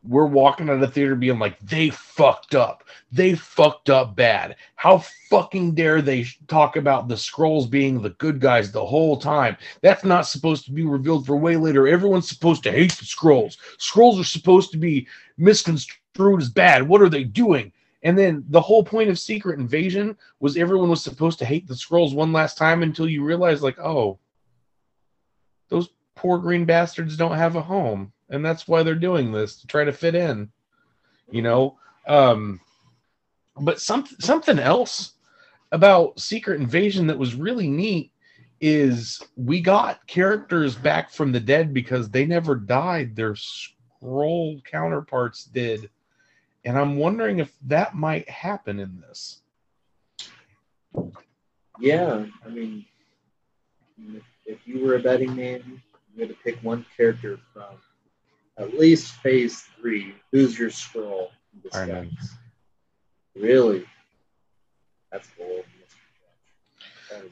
[SPEAKER 1] we're walking out of the theater being like, they fucked up. They fucked up bad. How fucking dare they talk about the Skrulls being the good guys the whole time? That's not supposed to be revealed for way later. Everyone's supposed to hate the Skrulls. Skrulls are supposed to be misconstrued as bad. What are they doing? And then the whole point of Secret Invasion was everyone was supposed to hate the Skrulls one last time until you realize, like, oh, those poor green bastards don't have a home, and that's why they're doing this, to try to fit in, you know. But something else about Secret Invasion that was really neat is we got characters back from the dead because they never died. Their Skrull counterparts did. And I'm wondering if that might happen in this.
[SPEAKER 2] Yeah, I mean, if you were a betting man, you had to pick one character from at least Phase 3. Who's your Skrull?
[SPEAKER 1] Iron Man.
[SPEAKER 2] Really? That's bold.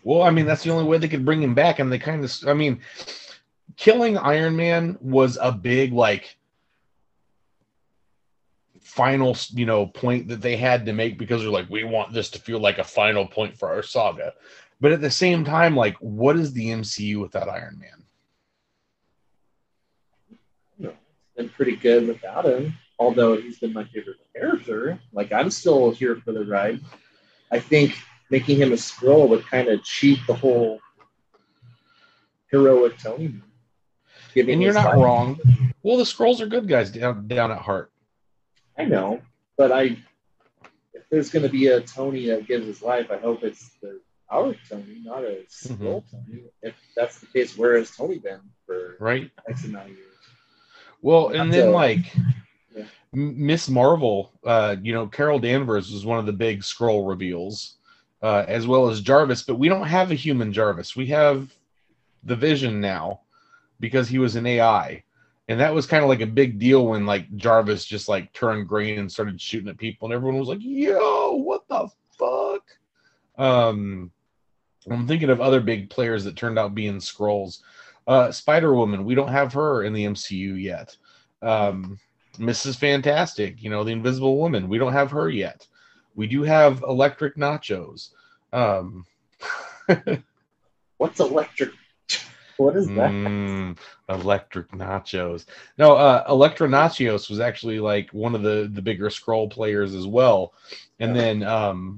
[SPEAKER 1] Well, I mean, that's the only way they could bring him back, and they kind of, I mean, killing Iron Man was a big, like, final, you know, point that they had to make, because they're like, we want this to feel like a final point for our saga. But at the same time, like, what is the MCU without Iron Man?
[SPEAKER 2] No, it's been pretty good without him, although he's been my favorite character. Like, I'm still here for the ride. I think making him a Skrull would kind of cheat the whole heroic Tony.
[SPEAKER 1] And you're not wrong. Well, the Skrulls are good guys down at heart.
[SPEAKER 2] I know, but if there's going to be a Tony that gives his life, I hope it's our Tony, not a Skrull Tony. If that's the case, where has Tony been for X amount of years?
[SPEAKER 1] Well, and then Miss Marvel, you know, Carol Danvers was one of the big Skrull reveals, as well as Jarvis. But we don't have a human Jarvis. We have the Vision now, because he was an AI. And that was kind of like a big deal when, like, Jarvis just, like, turned green and started shooting at people, and everyone was like, yo, what the fuck? I'm thinking of other big players that turned out being Skrulls. Spider-Woman, we don't have her in the MCU yet. Mrs. Fantastic, you know, the Invisible Woman, we don't have her yet. We do have Electric Nachos.
[SPEAKER 2] What's Electric? What is that?
[SPEAKER 1] Electric Nachos. No, Electra Nachos was actually like one of the bigger Skrull players as well. And then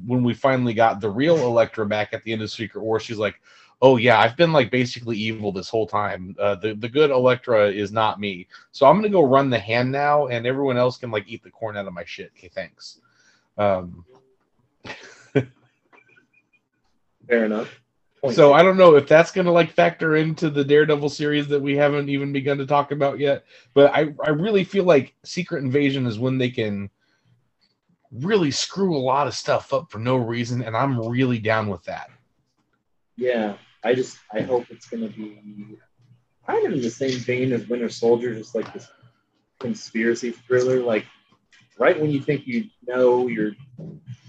[SPEAKER 1] when we finally got the real Electra back at the end of Secret War, she's like, oh yeah, I've been like basically evil this whole time. The good Electra is not me. So I'm going to go run the hand now, and everyone else can like eat the corn out of my shit. Okay, thanks.
[SPEAKER 2] Fair enough.
[SPEAKER 1] So I don't know if that's going to like factor into the Daredevil series that we haven't even begun to talk about yet. But I really feel like Secret Invasion is when they can really screw a lot of stuff up for no reason, and I'm really down with that.
[SPEAKER 2] Yeah, I hope it's going to be kind of in the same vein as Winter Soldier, just like this conspiracy thriller. Like, right when you think you know you're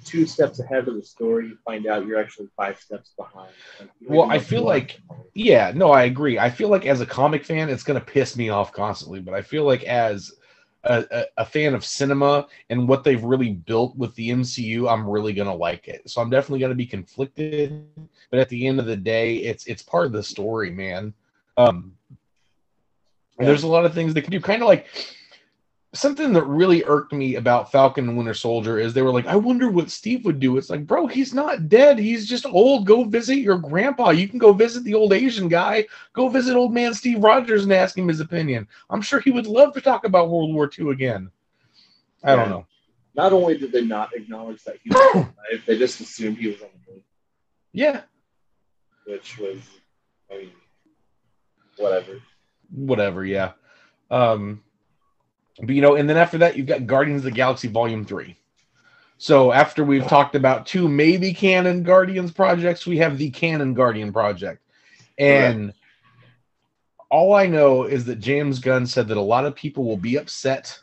[SPEAKER 2] 2 steps ahead of the story, you find out you're actually 5 steps behind. Like,
[SPEAKER 1] well, I feel like, yeah, no, I agree. I feel like as a comic fan, it's going to piss me off constantly. But I feel like as a fan of cinema and what they've really built with the MCU, I'm really going to like it. So I'm definitely going to be conflicted. But at the end of the day, it's part of the story, man. There's a lot of things they can do. Kind of like something that really irked me about Falcon and Winter Soldier is they were like, I wonder what Steve would do. It's like, bro, he's not dead. He's just old. Go visit your grandpa. You can go visit the old Asian guy. Go visit old man Steve Rogers and ask him his opinion. I'm sure he would love to talk about World War II again. I don't know.
[SPEAKER 2] Not only did they not acknowledge that he was alive, they just assumed he was on the moon.
[SPEAKER 1] Yeah.
[SPEAKER 2] Which was, I mean, whatever.
[SPEAKER 1] Whatever, yeah. But, you know, and then after that, you've got Guardians of the Galaxy Volume 3. So after we've talked about 2 maybe canon Guardians projects, we have the canon Guardian project. And all I know is that James Gunn said that a lot of people will be upset.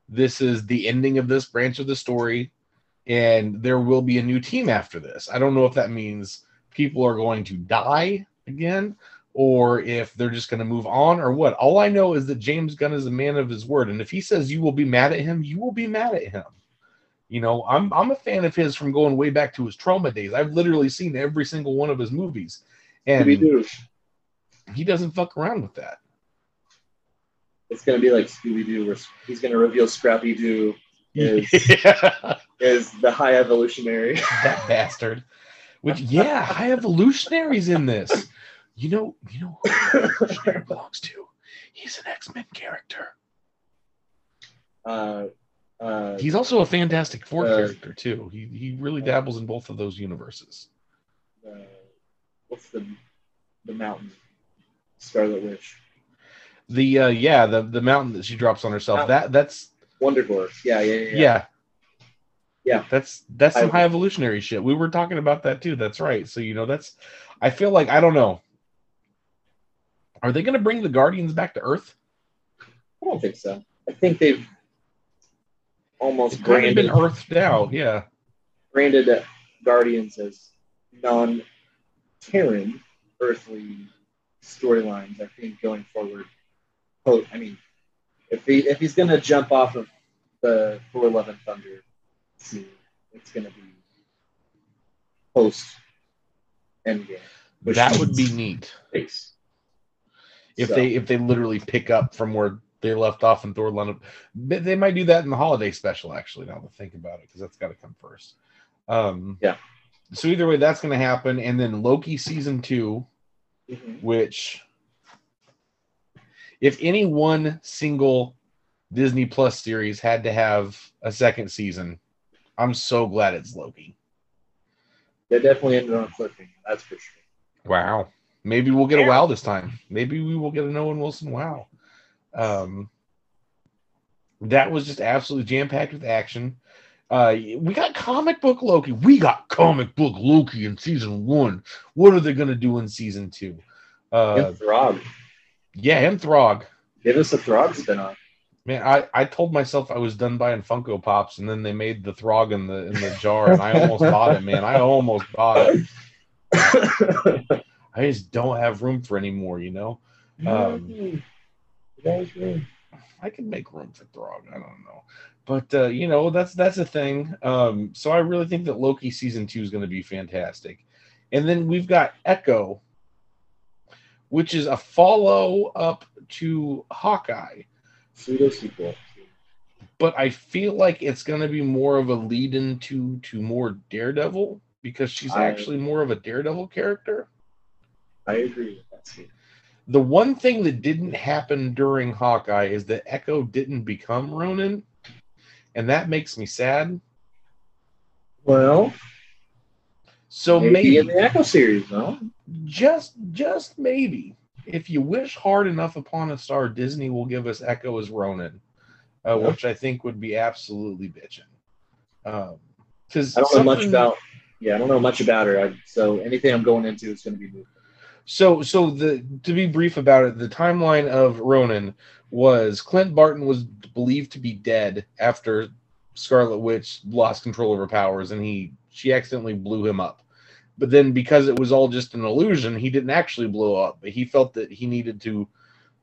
[SPEAKER 1] This is the ending of this branch of the story, and there will be a new team after this. I don't know if that means people are going to die again, or if they're just going to move on, or what. All I know is that James Gunn is a man of his word, and if he says you will be mad at him, you will be mad at him. You know, I'm a fan of his from going way back to his Trauma days. I've literally seen every single one of his movies, and he doesn't fuck around with that.
[SPEAKER 2] It's going to be like Scooby-Doo, where he's going to reveal Scrappy-Doo is the High Evolutionary.
[SPEAKER 1] That bastard. Which, High Evolutionary's in this. You know who Revolutionary belongs to? He's an X-Men character. He's also a Fantastic Four character too. He really dabbles in both of those universes.
[SPEAKER 2] What's the mountain? Scarlet Witch.
[SPEAKER 1] The mountain that she drops on herself. That's
[SPEAKER 2] Wonder Horse. Yeah.
[SPEAKER 1] That's some high evolutionary shit. We were talking about that too. That's right. So that's. I feel like I don't know. Are they going to bring the Guardians back to Earth?
[SPEAKER 2] I don't think so. I think they've almost
[SPEAKER 1] been earthed out. Yeah.
[SPEAKER 2] Branded Guardians as non-Terran earthly storylines. I think going forward. I mean, if he's going to jump off of the Thor: Love and Thunder scene, it's going to be post Endgame.
[SPEAKER 1] That would be neat. If they literally pick up from where they left off in Thor: Love, they might do that in the holiday special. Actually, now to think about it, because that's got to come first. So either way, that's going to happen, and then Loki season 2, which, if any one single Disney Plus series had to have a second season, I'm so glad it's Loki.
[SPEAKER 2] They definitely ended on a cliffhanger. That's for sure.
[SPEAKER 1] Wow. Maybe we'll get a wow this time. Maybe we will get an Owen Wilson wow. That was just absolutely jam-packed with action. We got comic book Loki. We got comic book Loki in season 1. What are they going to do in season 2?
[SPEAKER 2] And Throg.
[SPEAKER 1] Yeah, and Throg.
[SPEAKER 2] Give us a Throg spin-off.
[SPEAKER 1] Man, I told myself I was done buying Funko Pops, and then they made the Throg in the jar, and I almost bought it, man. I almost bought it. I just don't have room for any more, I can make room for Throg. I don't know. But, that's a thing. So I really think that Loki season 2 is going to be fantastic. And then we've got Echo, which is a follow-up to Hawkeye.
[SPEAKER 2] Pseudo sequel.
[SPEAKER 1] But I feel like it's going to be more of a lead-in to more Daredevil, because she's actually more of a Daredevil character.
[SPEAKER 2] I agree with that, Steve.
[SPEAKER 1] The one thing that didn't happen during Hawkeye is that Echo didn't become Ronin, and that makes me sad.
[SPEAKER 2] Well,
[SPEAKER 1] so maybe
[SPEAKER 2] in the Echo series, no?
[SPEAKER 1] Just maybe. If you wish hard enough upon a star, Disney will give us Echo as Ronin, which I think would be absolutely bitching. Because I don't
[SPEAKER 2] know much about her. So anything I'm going into is going to be moving.
[SPEAKER 1] So to be brief about it, the timeline of Ronin was Clint Barton was believed to be dead after Scarlet Witch lost control of her powers, and she accidentally blew him up. But then, because it was all just an illusion, he didn't actually blow up. But he felt that he needed to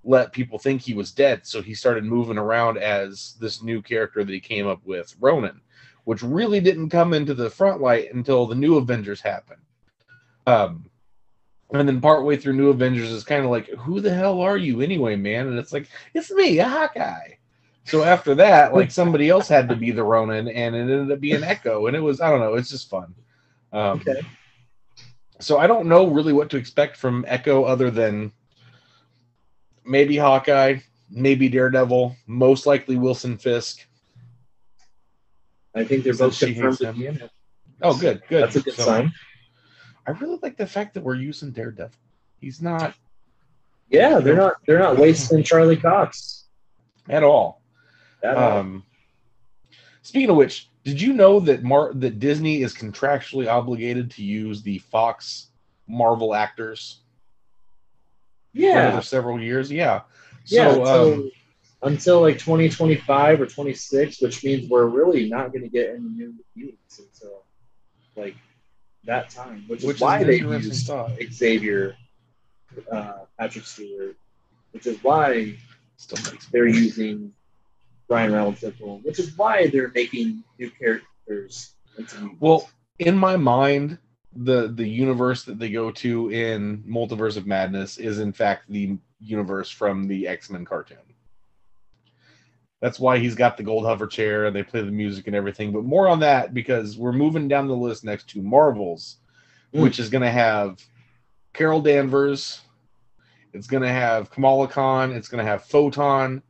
[SPEAKER 1] let people think he was dead, so he started moving around as this new character that he came up with, Ronin, which really didn't come into the front light until the New Avengers happened. And then partway through New Avengers, it's kind of like, who the hell are you anyway, man? And it's like, it's me, a Hawkeye. So after that, like, somebody else had to be the Ronin, and it ended up being Echo. And it was, I don't know, it's just fun.
[SPEAKER 2] Okay.
[SPEAKER 1] So I don't know really what to expect from Echo other than maybe Hawkeye, maybe Daredevil, most likely Wilson Fisk.
[SPEAKER 2] I think they're both confirmed at the end.
[SPEAKER 1] Oh, good.
[SPEAKER 2] That's a good sign.
[SPEAKER 1] I really like the fact that we're using Daredevil. He's not.
[SPEAKER 2] Yeah, they're not wasting Charlie Cox
[SPEAKER 1] at all. Speaking of which, did you know that that Disney is contractually obligated to use the Fox Marvel actors?
[SPEAKER 2] Yeah,
[SPEAKER 1] for several years. Yeah.
[SPEAKER 2] So until like 2025 or 26, which means we're really not going to get any new mutants until like that time, which is why they used Xavier, Patrick Stewart, which is why they're using Ryan Reynolds, Deadpool, which is why they're making new characters.
[SPEAKER 1] Well, in my mind, the universe that they go to in Multiverse of Madness is in fact the universe from the X-Men cartoon. That's why he's got the gold hover chair and they play the music and everything. But more on that, because we're moving down the list next to Marvels, which is going to have Carol Danvers. It's going to have Kamala Khan. It's going to have Photon.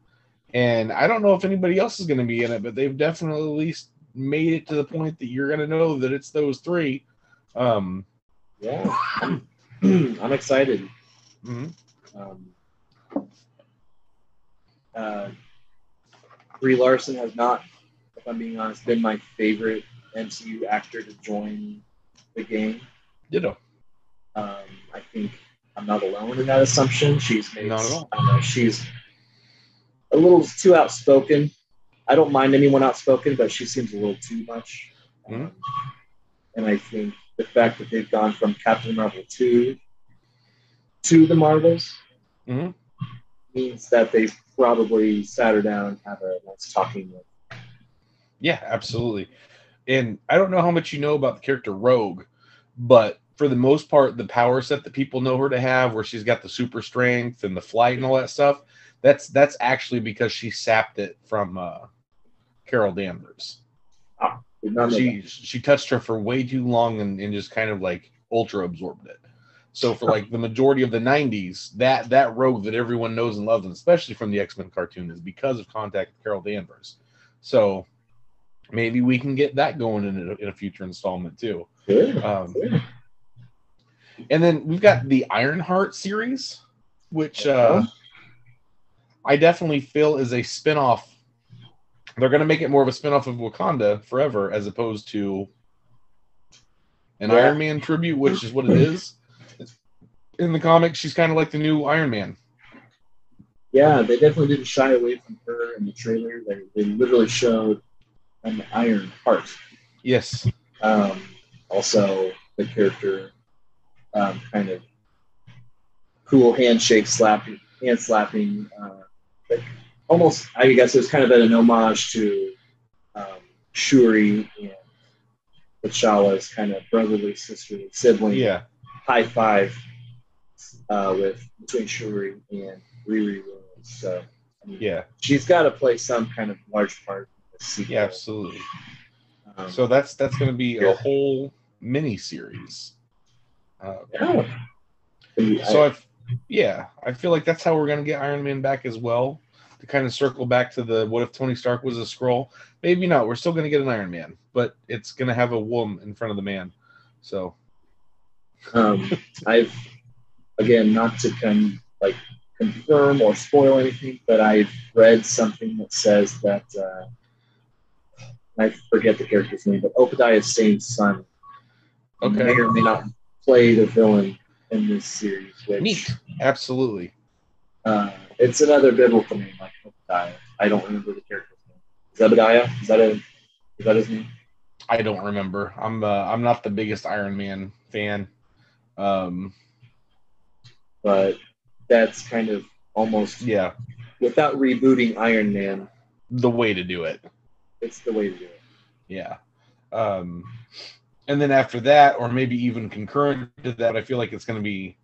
[SPEAKER 1] And I don't know if anybody else is going to be in it, but they've definitely at least made it to the point that you're going to know that it's those three.
[SPEAKER 2] Yeah, I'm excited.
[SPEAKER 1] Mm-hmm.
[SPEAKER 2] Brie Larson has not, if I'm being honest, been my favorite MCU actor to join the game.
[SPEAKER 1] Ditto.
[SPEAKER 2] I think I'm not alone in that assumption. She's made,
[SPEAKER 1] not at all.
[SPEAKER 2] I don't know, she's a little too outspoken. I don't mind anyone outspoken, but she seems a little too much.
[SPEAKER 1] Mm-hmm.
[SPEAKER 2] And I think the fact that they've gone from Captain Marvel 2 to the Marvels
[SPEAKER 1] mm-hmm.
[SPEAKER 2] means that they've probably sat her down and had a nice talking with.
[SPEAKER 1] Yeah, absolutely. And I don't know how much you know about the character Rogue, but for the most part, the power set that people know her to have, where she's got the super strength and the flight and all that stuff, that's actually because she sapped it from Carol Danvers. She touched her for way too long and just kind of like ultra absorbed it. So for like the majority of the 90s, that Rogue that everyone knows and loves, and especially from the X-Men cartoon, is because of contact with Carol Danvers. So maybe we can get that going in a future installment too.
[SPEAKER 2] Sure.
[SPEAKER 1] And then we've got the Ironheart series, which I definitely feel is a spinoff. They're going to make it more of a spinoff of Wakanda Forever, as opposed to an Iron Man tribute, which is what it is. In the comics, she's kind of like the new Iron Man.
[SPEAKER 2] Yeah, they definitely didn't shy away from her in the trailer. They literally showed an Iron Heart.
[SPEAKER 1] Yes.
[SPEAKER 2] Also, the character kind of cool hand slapping, like almost, I guess it was kind of an homage to Shuri and T'Challa's kind of brotherly, sisterly, sibling high five between Shuri and Riri Williams. So I mean, she's got to play some kind of large part in the sequel.
[SPEAKER 1] Yeah, absolutely. So that's going to be a whole mini series. So I feel like that's how we're going to get Iron Man back as well, to kind of circle back to the what if Tony Stark was a Skrull. Maybe not. We're still going to get an Iron Man, but it's going to have a woman in front of the man. So
[SPEAKER 2] I've, again, not to confirm or spoil anything, but I've read something that says that I forget the character's name, but Obadiah Stane's son may or may not play the villain in this series. Which,
[SPEAKER 1] neat. Absolutely.
[SPEAKER 2] It's another biblical name, like Obadiah. I don't remember the character's name. Zebediah? Is that his name?
[SPEAKER 1] I don't remember. I'm not the biggest Iron Man fan.
[SPEAKER 2] But that's kind of almost without rebooting Iron Man,
[SPEAKER 1] the way to do it.
[SPEAKER 2] It's the way to do it.
[SPEAKER 1] Yeah. And then after that, or maybe even concurrent to that, I feel like it's going to be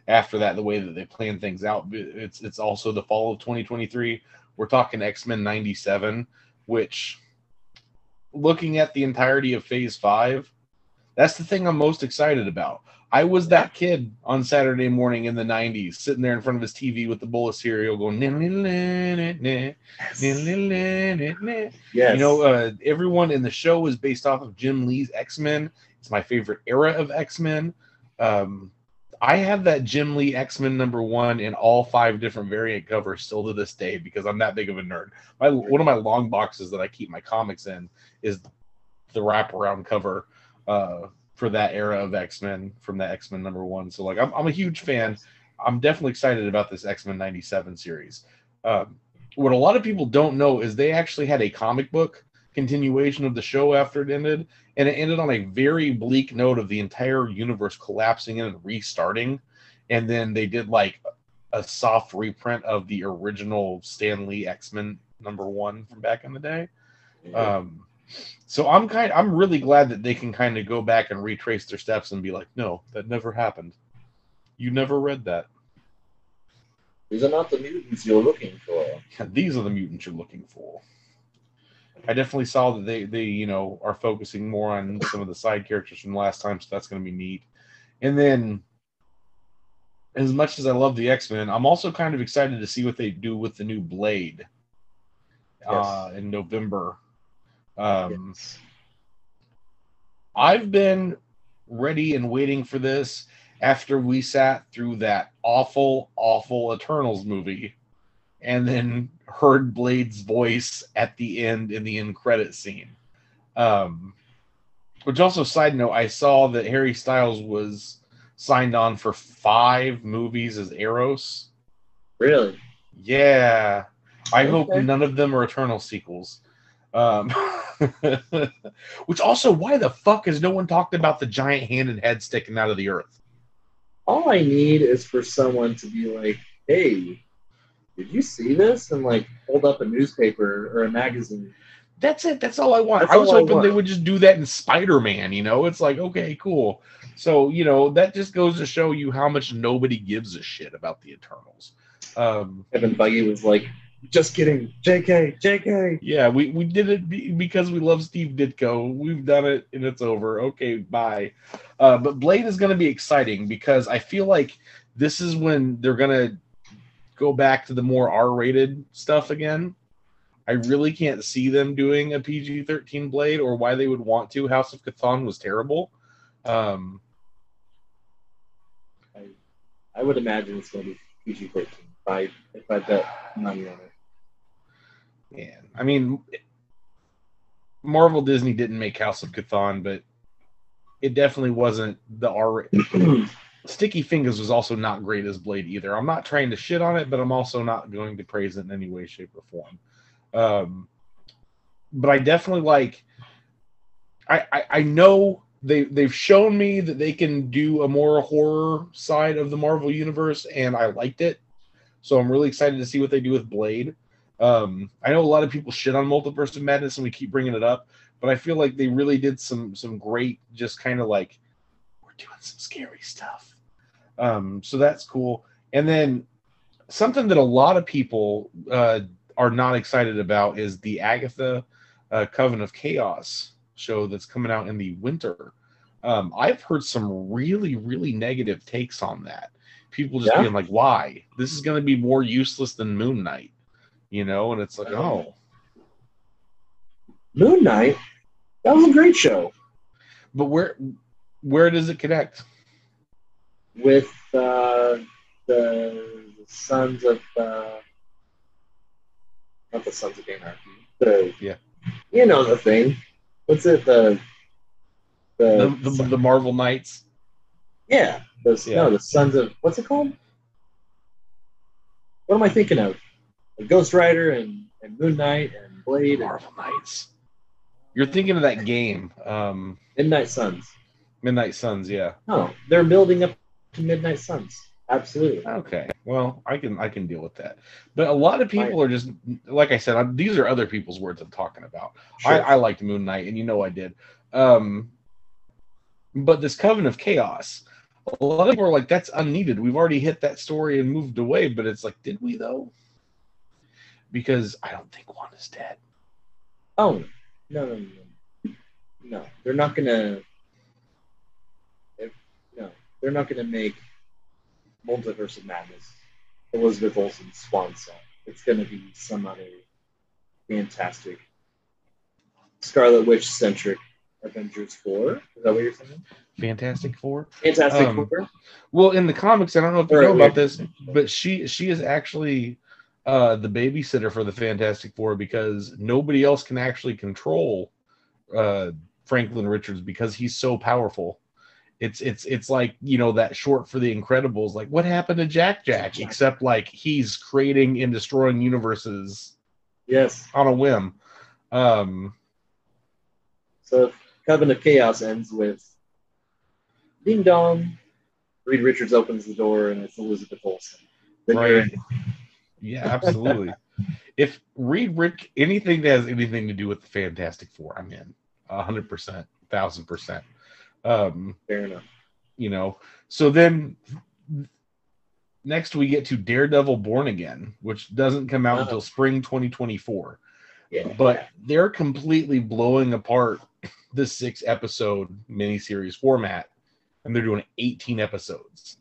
[SPEAKER 1] after that, the way that they plan things out. It's also the fall of 2023. We're talking X-Men 97, which, looking at the entirety of Phase 5, that's the thing I'm most excited about. I was that kid on Saturday morning in the 90s, sitting there in front of his TV with the bowl of cereal going, yes. You know, everyone in the show is based off of Jim Lee's X-Men. It's my favorite era of X-Men. I have that Jim Lee X-Men #1 in all 5 different variant covers still to this day because I'm that big of a nerd. One of my long boxes that I keep my comics in is the wraparound cover for that era of X-Men from that X-Men #1. So like I'm a huge fan. I'm definitely excited about this X-Men 97 series. What a lot of people don't know is they actually had a comic book continuation of the show after it ended, and it ended on a very bleak note of the entire universe collapsing and restarting. And then they did like a soft reprint of the original Stan Lee X-Men #1 from back in the day. So I'm really glad that they can kind of go back and retrace their steps and be like, no, that never happened. You never read that.
[SPEAKER 2] These are not the mutants you're looking for.
[SPEAKER 1] These are the mutants you're looking for. I definitely saw that they are focusing more on some of the side characters from last time, so that's going to be neat. And then as much as I love the X-Men, I'm also kind of excited to see what they do with the new Blade in November.
[SPEAKER 2] Yes.
[SPEAKER 1] I've been ready and waiting for this after we sat through that awful, awful Eternals movie and then heard Blade's voice at the end in the end credit scene. Which also, side note, I saw that Harry Styles was signed on for 5 movies as Eros.
[SPEAKER 2] Really?
[SPEAKER 1] Yeah. I hope none of them are Eternal sequels. Which also, why the fuck has no one talked about the giant handed head sticking out of the earth?
[SPEAKER 2] All I need is for someone to be like, hey, did you see this? And like hold up a newspaper or a magazine.
[SPEAKER 1] That's it. That's all I want. I was hoping they would just do that in Spider-Man, you know? It's like, okay, cool. So, you know, that just goes to show you how much nobody gives a shit about the Eternals.
[SPEAKER 2] Kevin Feige was like, just kidding. JK.
[SPEAKER 1] Yeah, we did it because we love Steve Ditko. We've done it and it's over. Okay, bye. But Blade is going to be exciting because I feel like this is when they're going to go back to the more R-rated stuff again. I really can't see them doing a PG-13 Blade or why they would want to. House of Chthon was terrible.
[SPEAKER 2] I would imagine it's going to be PG-13 if I bet money on it.
[SPEAKER 1] Yeah, I mean, Marvel Disney didn't make House of Chthon, but it definitely wasn't the R-rated. Sticky Fingers was also not great as Blade either. I'm not trying to shit on it, but I'm also not going to praise it in any way, shape, or form. But I definitely like. I know they've shown me that they can do a more horror side of the Marvel universe, and I liked it. So I'm really excited to see what they do with Blade. I know a lot of people shit on Multiverse of Madness, and we keep bringing it up, but I feel like they really did some great, just kind of like we're doing some scary stuff. So that's cool. And then something that a lot of people are not excited about is the Agatha Coven of Chaos show that's coming out in the winter. I've heard some really, really negative takes on that. People just being like, why? This is going to be more useless than Moon Knight, you know? And it's like, oh.
[SPEAKER 2] Moon Knight? That was a great show.
[SPEAKER 1] But where does it connect?
[SPEAKER 2] With the Sons of... not the Sons of Anarchy. You know the thing. What's it? The
[SPEAKER 1] Marvel Knights?
[SPEAKER 2] Yeah. No, the Sons of... What's it called? What am I thinking of? Ghost Rider and Moon Knight and Blade.
[SPEAKER 1] Marvel Knights. You're thinking of that game.
[SPEAKER 2] Midnight Suns.
[SPEAKER 1] Midnight Suns, yeah.
[SPEAKER 2] No, they're building up to Midnight Suns. Absolutely.
[SPEAKER 1] Okay. Well, I can deal with that. But a lot of people are just, like I said, these are other people's words I'm talking about. Sure. I liked Moon Knight, and you know I did. But this Coven of Chaos, a lot of people are like, that's unneeded. We've already hit that story and moved away. But it's like, did we though? Because I don't think one is dead.
[SPEAKER 2] Oh, no. No, they're not gonna. They're not gonna make Multiverse of Madness Elizabeth Olsen's swan song. It's gonna be some other fantastic Scarlet Witch centric Avengers 4. Is that what you're saying?
[SPEAKER 1] Fantastic Four.
[SPEAKER 2] Fantastic Four.
[SPEAKER 1] Well, in the comics, I don't know if you know about this, but she is actually the babysitter for the Fantastic Four because nobody else can actually control Franklin Richards because he's so powerful. It's like, you know, that short for The Incredibles, like what happened to Jack, except like he's creating and destroying universes.
[SPEAKER 2] Yes.
[SPEAKER 1] On a whim.
[SPEAKER 2] So Coven of Chaos ends with ding dong. Reed Richards opens the door and it's Elizabeth Olsen.
[SPEAKER 1] Right. Yeah, absolutely. If anything that has anything to do with the Fantastic Four, I'm in 100%, 1,000%.
[SPEAKER 2] Fair enough.
[SPEAKER 1] You know, so then next we get to Daredevil Born Again, which doesn't come out until spring 2024.
[SPEAKER 2] Yeah.
[SPEAKER 1] But they're completely blowing apart the 6-episode miniseries format, and they're doing 18 episodes.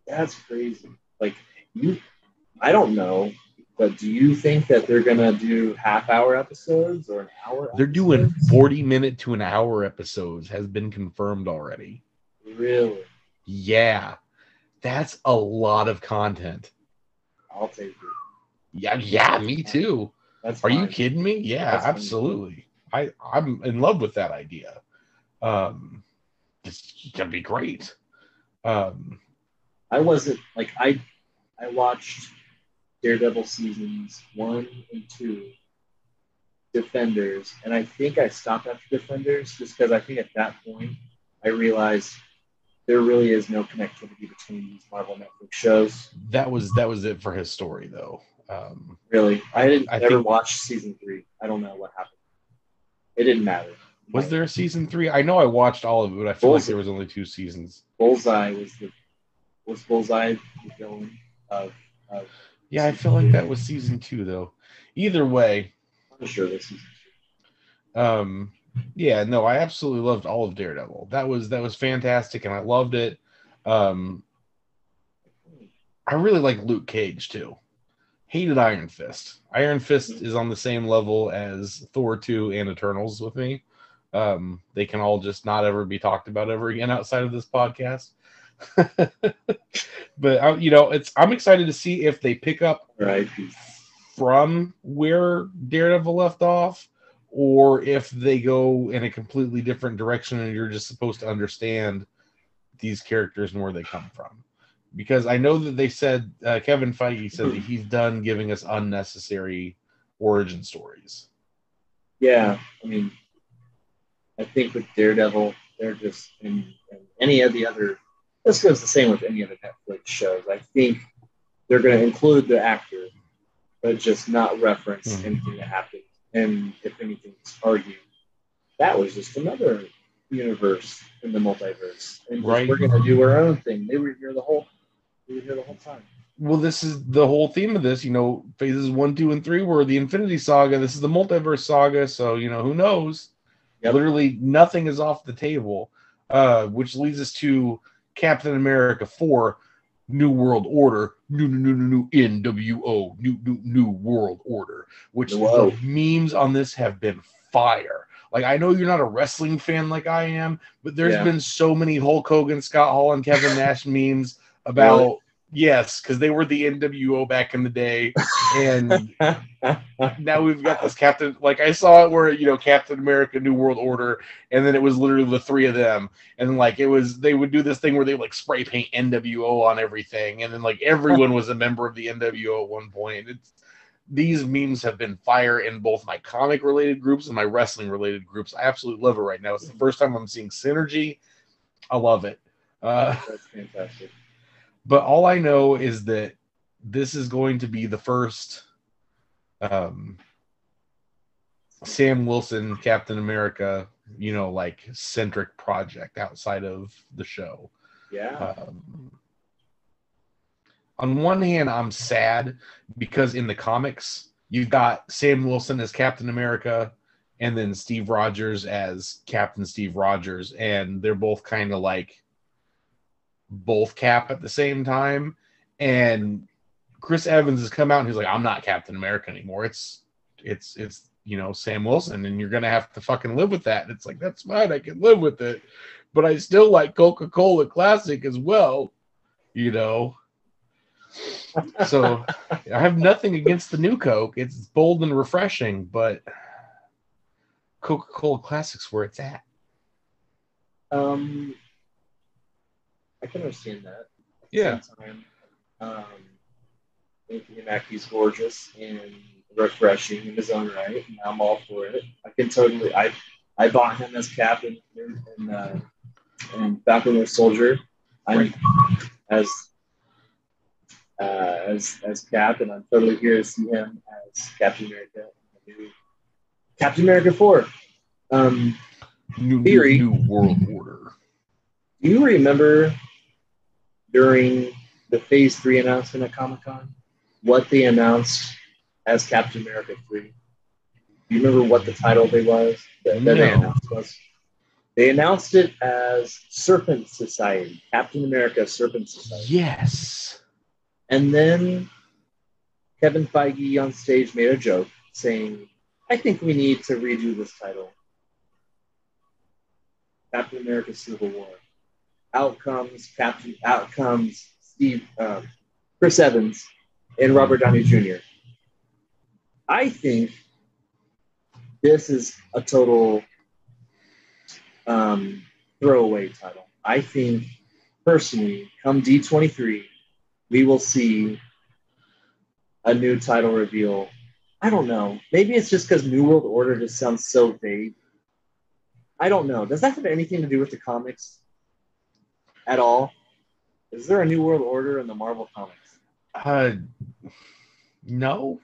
[SPEAKER 2] That's crazy. Like I don't know, but do you think that they're gonna do half-hour episodes or an hour?
[SPEAKER 1] They're doing 40-minute to an hour episodes. Has been confirmed already.
[SPEAKER 2] Really?
[SPEAKER 1] Yeah, that's a lot of content.
[SPEAKER 2] I'll take it.
[SPEAKER 1] Yeah, me too.
[SPEAKER 2] That's
[SPEAKER 1] Are you kidding me? Yeah, that's absolutely. I'm in love with that idea. It's gonna be great.
[SPEAKER 2] I wasn't like I watched Daredevil seasons 1 and 2, Defenders, and I think I stopped after Defenders just because I think at that point I realized there really is no connectivity between these Marvel Netflix shows.
[SPEAKER 1] That was it for his story, though.
[SPEAKER 2] Really, I never watched season 3. I don't know what happened. It didn't matter.
[SPEAKER 1] Was there a season 3? I know I watched all of it, but I feel like there was only 2 seasons.
[SPEAKER 2] Bullseye was Bullseye the villain of
[SPEAKER 1] yeah, I feel like that was season 2 though. Either way,
[SPEAKER 2] I'm sure this season
[SPEAKER 1] 2. Yeah, no, I absolutely loved all of Daredevil. That was fantastic, and I loved it. I really like Luke Cage too. Hated Iron Fist. Iron Fist is on the same level as Thor 2 and Eternals with me. They can all just not ever be talked about ever again outside of this podcast. But I'm excited to see if they pick up from where Daredevil left off, or if they go in a completely different direction and you're just supposed to understand these characters and where they come from. Because I know that they said, Kevin Feige said that he's done giving us unnecessary origin stories.
[SPEAKER 2] Yeah, I mean, I think with Daredevil, they're just, and any of the other, this goes the same with any of the Netflix shows. I think they're going to include the actor, but just not reference anything that happened. And if anything, argue that was just another universe in the multiverse, and we're going to do our own thing. They were here the whole time.
[SPEAKER 1] Well, this is the whole theme of this. Phases 1, 2, and 3 were the Infinity Saga. This is the multiverse saga. So who knows? Yep. Literally nothing is off the table, which leads us to Captain America 4. New World Order, new NWO, new World Order, which the memes on this have been fire. Like, I know you're not a wrestling fan like I am, but there's been so many Hulk Hogan, Scott Hall, and Kevin Nash memes about yes, because they were the NWO back in the day, and now we've got this Captain. Like, I saw it where Captain America, New World Order, and then it was literally the 3 of them, and they would do this thing where they spray paint NWO on everything, and then everyone was a member of the NWO at one point. These memes have been fire in both my comic related groups and my wrestling related groups. I absolutely love it right now. It's the first time I'm seeing synergy. I love it.
[SPEAKER 2] That's fantastic.
[SPEAKER 1] But all I know is that this is going to be the first Sam Wilson Captain America, centric project outside of the show.
[SPEAKER 2] Yeah.
[SPEAKER 1] On one hand, I'm sad because in the comics, you've got Sam Wilson as Captain America and then Steve Rogers as Captain Steve Rogers, and they're both kind of both Cap at the same time. And Chris Evans has come out and he's like, I'm not Captain America anymore. It's Sam Wilson, and you're gonna have to fucking live with that. And it's like, that's fine, I can live with it, but I still like Coca-Cola Classic as well, So I have nothing against the new Coke. It's bold and refreshing, but Coca-Cola Classic's where it's at.
[SPEAKER 2] I can understand that. At
[SPEAKER 1] the
[SPEAKER 2] same time, Anthony Mackie's gorgeous and refreshing in his own right, and I'm all for it. I can totally. I bought him as Cap in Falcon Winter Soldier. I'm as Cap, and I'm totally here to see him as Captain America. Captain America 4.
[SPEAKER 1] New World Order.
[SPEAKER 2] Do you remember during the Phase 3 announcement at Comic-Con what they announced as Captain America 3? Do you remember what the title they announced was? They announced it as Serpent Society, Captain America Serpent Society.
[SPEAKER 1] Yes.
[SPEAKER 2] And then Kevin Feige on stage made a joke saying, I think we need to redo this title. Captain America Civil War. Out comes Chris Evans and Robert Downey Jr. I think this is a total throwaway title. I think, personally, come D23, we will see a new title reveal. I don't know. Maybe it's just because New World Order just sounds so vague. I don't know. Does that have anything to do with the comics at all? Is there a New World Order in the Marvel comics?
[SPEAKER 1] No.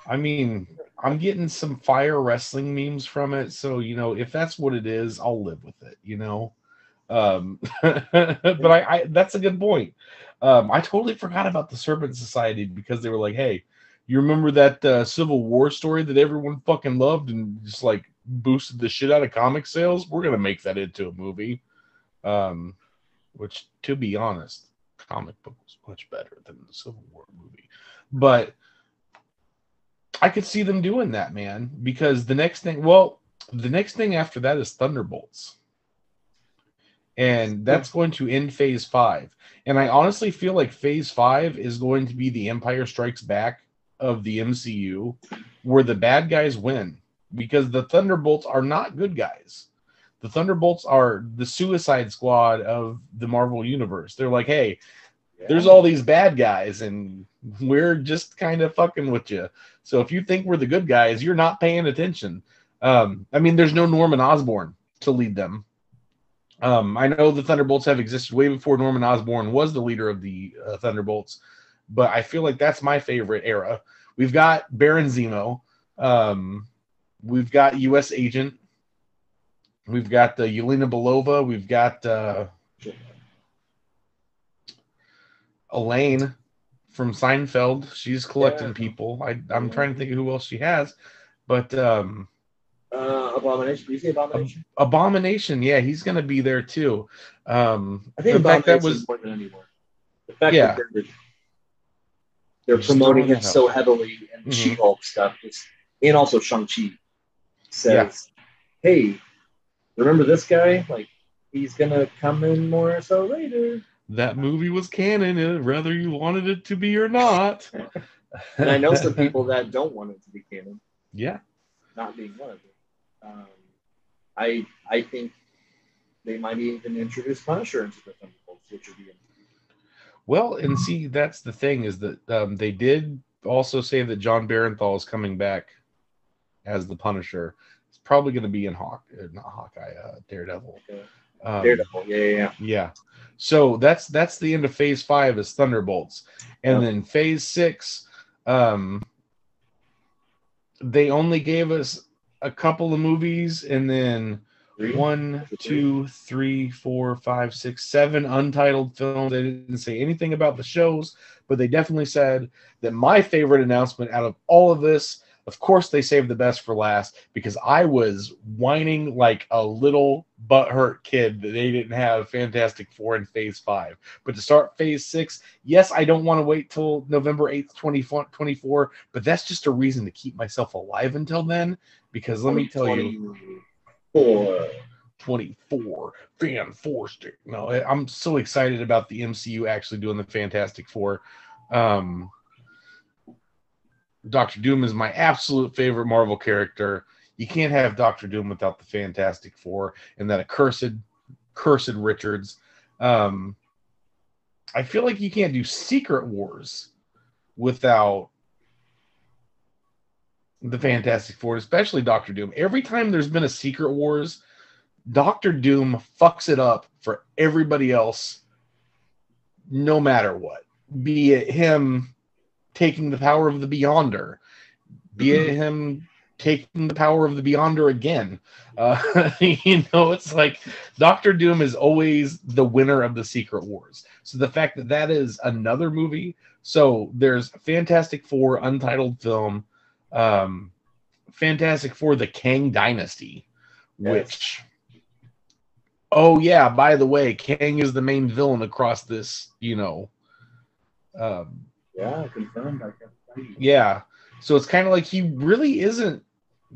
[SPEAKER 1] I mean, I'm getting some fire wrestling memes from it, so if that's what it is, I'll live with it. But I that's a good point. I totally forgot about the Serpent Society because they were like, "Hey, you remember that Civil War story that everyone fucking loved and just like boosted the shit out of comic sales? We're gonna make that into a movie." Which, to be honest, comic book was much better than the Civil War movie, but I could see them doing that, man, because the next thing after that is Thunderbolts. And that's going to end Phase 5. And I honestly feel like Phase 5 is going to be the Empire Strikes Back of the MCU, where the bad guys win. Because the Thunderbolts are not good guys. The Thunderbolts are the Suicide Squad of the Marvel Universe. They're like, hey, there's all these bad guys, and we're just kind of fucking with you. So if you think we're the good guys, you're not paying attention. I mean, there's no Norman Osborn to lead them. I know the Thunderbolts have existed way before Norman Osborn was the leader of the Thunderbolts, but I feel like that's my favorite era. We've got Baron Zemo. We've got U.S. Agent. We've got Yelena Belova. We've got Elaine from Seinfeld. She's collecting people. I'm trying to think of who else she has, but
[SPEAKER 2] Abomination. Did you say Abomination?
[SPEAKER 1] Abomination. Yeah, he's going to be there too.
[SPEAKER 2] I think Abomination was more than anyone. The fact that they're promoting him so heavily and She-Hulk stuff, and also Shang-Chi says, "Hey, remember this guy? Like, he's gonna come in more so later."
[SPEAKER 1] That movie was canon, whether you wanted it to be or not.
[SPEAKER 2] And I know some people that don't want it to be canon.
[SPEAKER 1] Yeah,
[SPEAKER 2] not being one of them. I think they might even introduce Punisher into the Thunderbolts, which would be interesting.
[SPEAKER 1] Well, and see, that's the thing is that they did also say that John Barenthal is coming back as the Punisher. It's probably going to be in Daredevil.
[SPEAKER 2] Okay. Daredevil, yeah.
[SPEAKER 1] So that's the end of Phase 5 is Thunderbolts, and then Phase 6, they only gave us a couple of movies, and then 1, 2, 3, 4, 5, 6, 7 untitled films. They didn't say anything about the shows, but they definitely said that my favorite announcement out of all of this, of course, they saved the best for last, because I was whining like a little butthurt kid that they didn't have Fantastic Four in Phase 5. But to start Phase 6, yes, I don't want to wait till November 8th, 2024, but that's just a reason to keep myself alive until then, because let me tell you, 24 Fan Forster. No, I'm so excited about the MCU actually doing the Fantastic Four. Doctor Doom is my absolute favorite Marvel character. You can't have Doctor Doom without the Fantastic Four and that accursed Richards. I feel like you can't do Secret Wars without the Fantastic Four, especially Doctor Doom. Every time there's been a Secret Wars, Doctor Doom fucks it up for everybody else, no matter what. Be it him taking the power of the Beyonder, be it him taking the power of the Beyonder again. It's like Doctor Doom is always the winner of the Secret Wars. So the fact that that is another movie, so there's Fantastic Four untitled film, Fantastic Four: The Kang Dynasty, which Oh yeah, by the way, Kang is the main villain across this, um,
[SPEAKER 2] Yeah, confirmed. I can tell you.
[SPEAKER 1] yeah. So it's kind of like he really isn't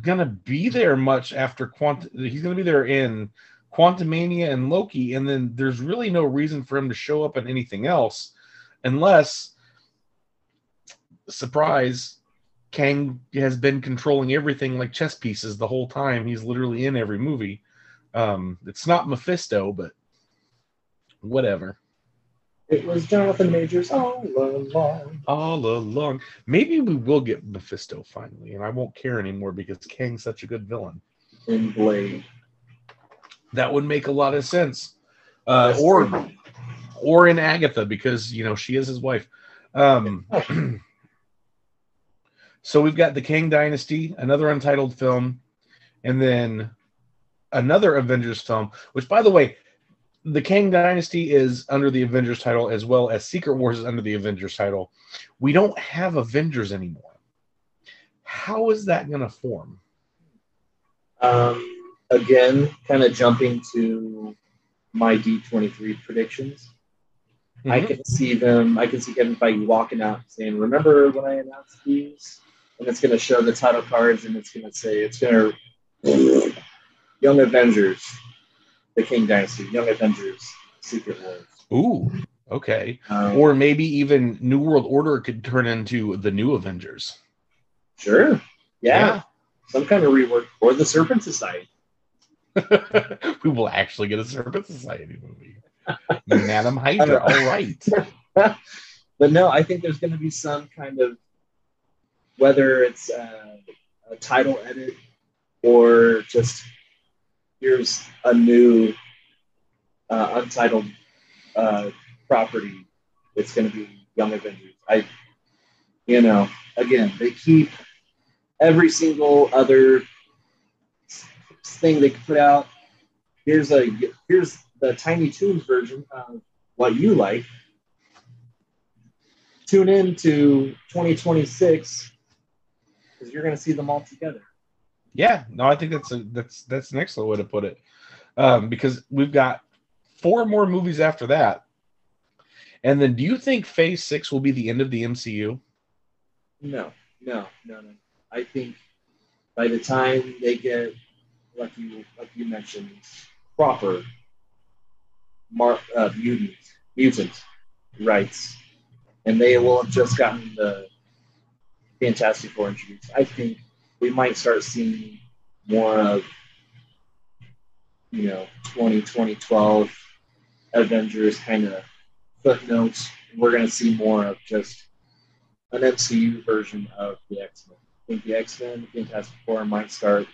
[SPEAKER 1] gonna be there much after Quantum. He's gonna be there in Quantumania and Loki, and then there's really no reason for him to show up in anything else, unless, surprise, Kang has been controlling everything like chess pieces the whole time. He's literally in every movie. It's not Mephisto, but whatever.
[SPEAKER 2] It was Jonathan Majors all along.
[SPEAKER 1] All along. Maybe we will get Mephisto finally, and I won't care anymore because Kang's such a good villain.
[SPEAKER 2] In Blade.
[SPEAKER 1] That would make a lot of sense.
[SPEAKER 2] That's true.
[SPEAKER 1] Or in Agatha, because she is his wife. So we've got the Kang Dynasty, another Untitled film, and then another Avengers film, which, by the way, the Kang Dynasty is under the Avengers title, as well as Secret Wars is under the Avengers title. We don't have Avengers anymore. How is that going to form?
[SPEAKER 2] Again, kind of jumping to my D23 predictions. Mm-hmm. I can see Kevin Feige walking out saying, "Remember when I announced these?" And it's going to show the title cards, and it's going to say, Young Avengers, the Kang Dynasty, Young Avengers, Secret Wars.
[SPEAKER 1] Ooh, okay. Or maybe even New World Order could turn into the New Avengers.
[SPEAKER 2] Sure. Yeah. Some kind of rework. Or the Serpent Society.
[SPEAKER 1] We will actually get a Serpent Society movie. Madam Hydra, all right.
[SPEAKER 2] But no, I think there's going to be some kind of, whether it's a title edit or just here's a new untitled property. It's going to be Young Avengers. Again, they keep every single other thing they could put out. Here's the Tiny Toons version of what you like. Tune in to 2026 because you're going to see them all together.
[SPEAKER 1] Yeah, no, I think that's an excellent way to put it. Because we've got 4 more movies after that. And then do you think Phase 6 will be the end of the MCU?
[SPEAKER 2] No. I think by the time they get, like you mentioned, proper mutant rights, and they will have just gotten the Fantastic Four introduced, I think we might start seeing more of 2012 Avengers kind of footnotes. We're going to see more of just an MCU version of the X-Men. I think the X-Men, the Fantastic Four might start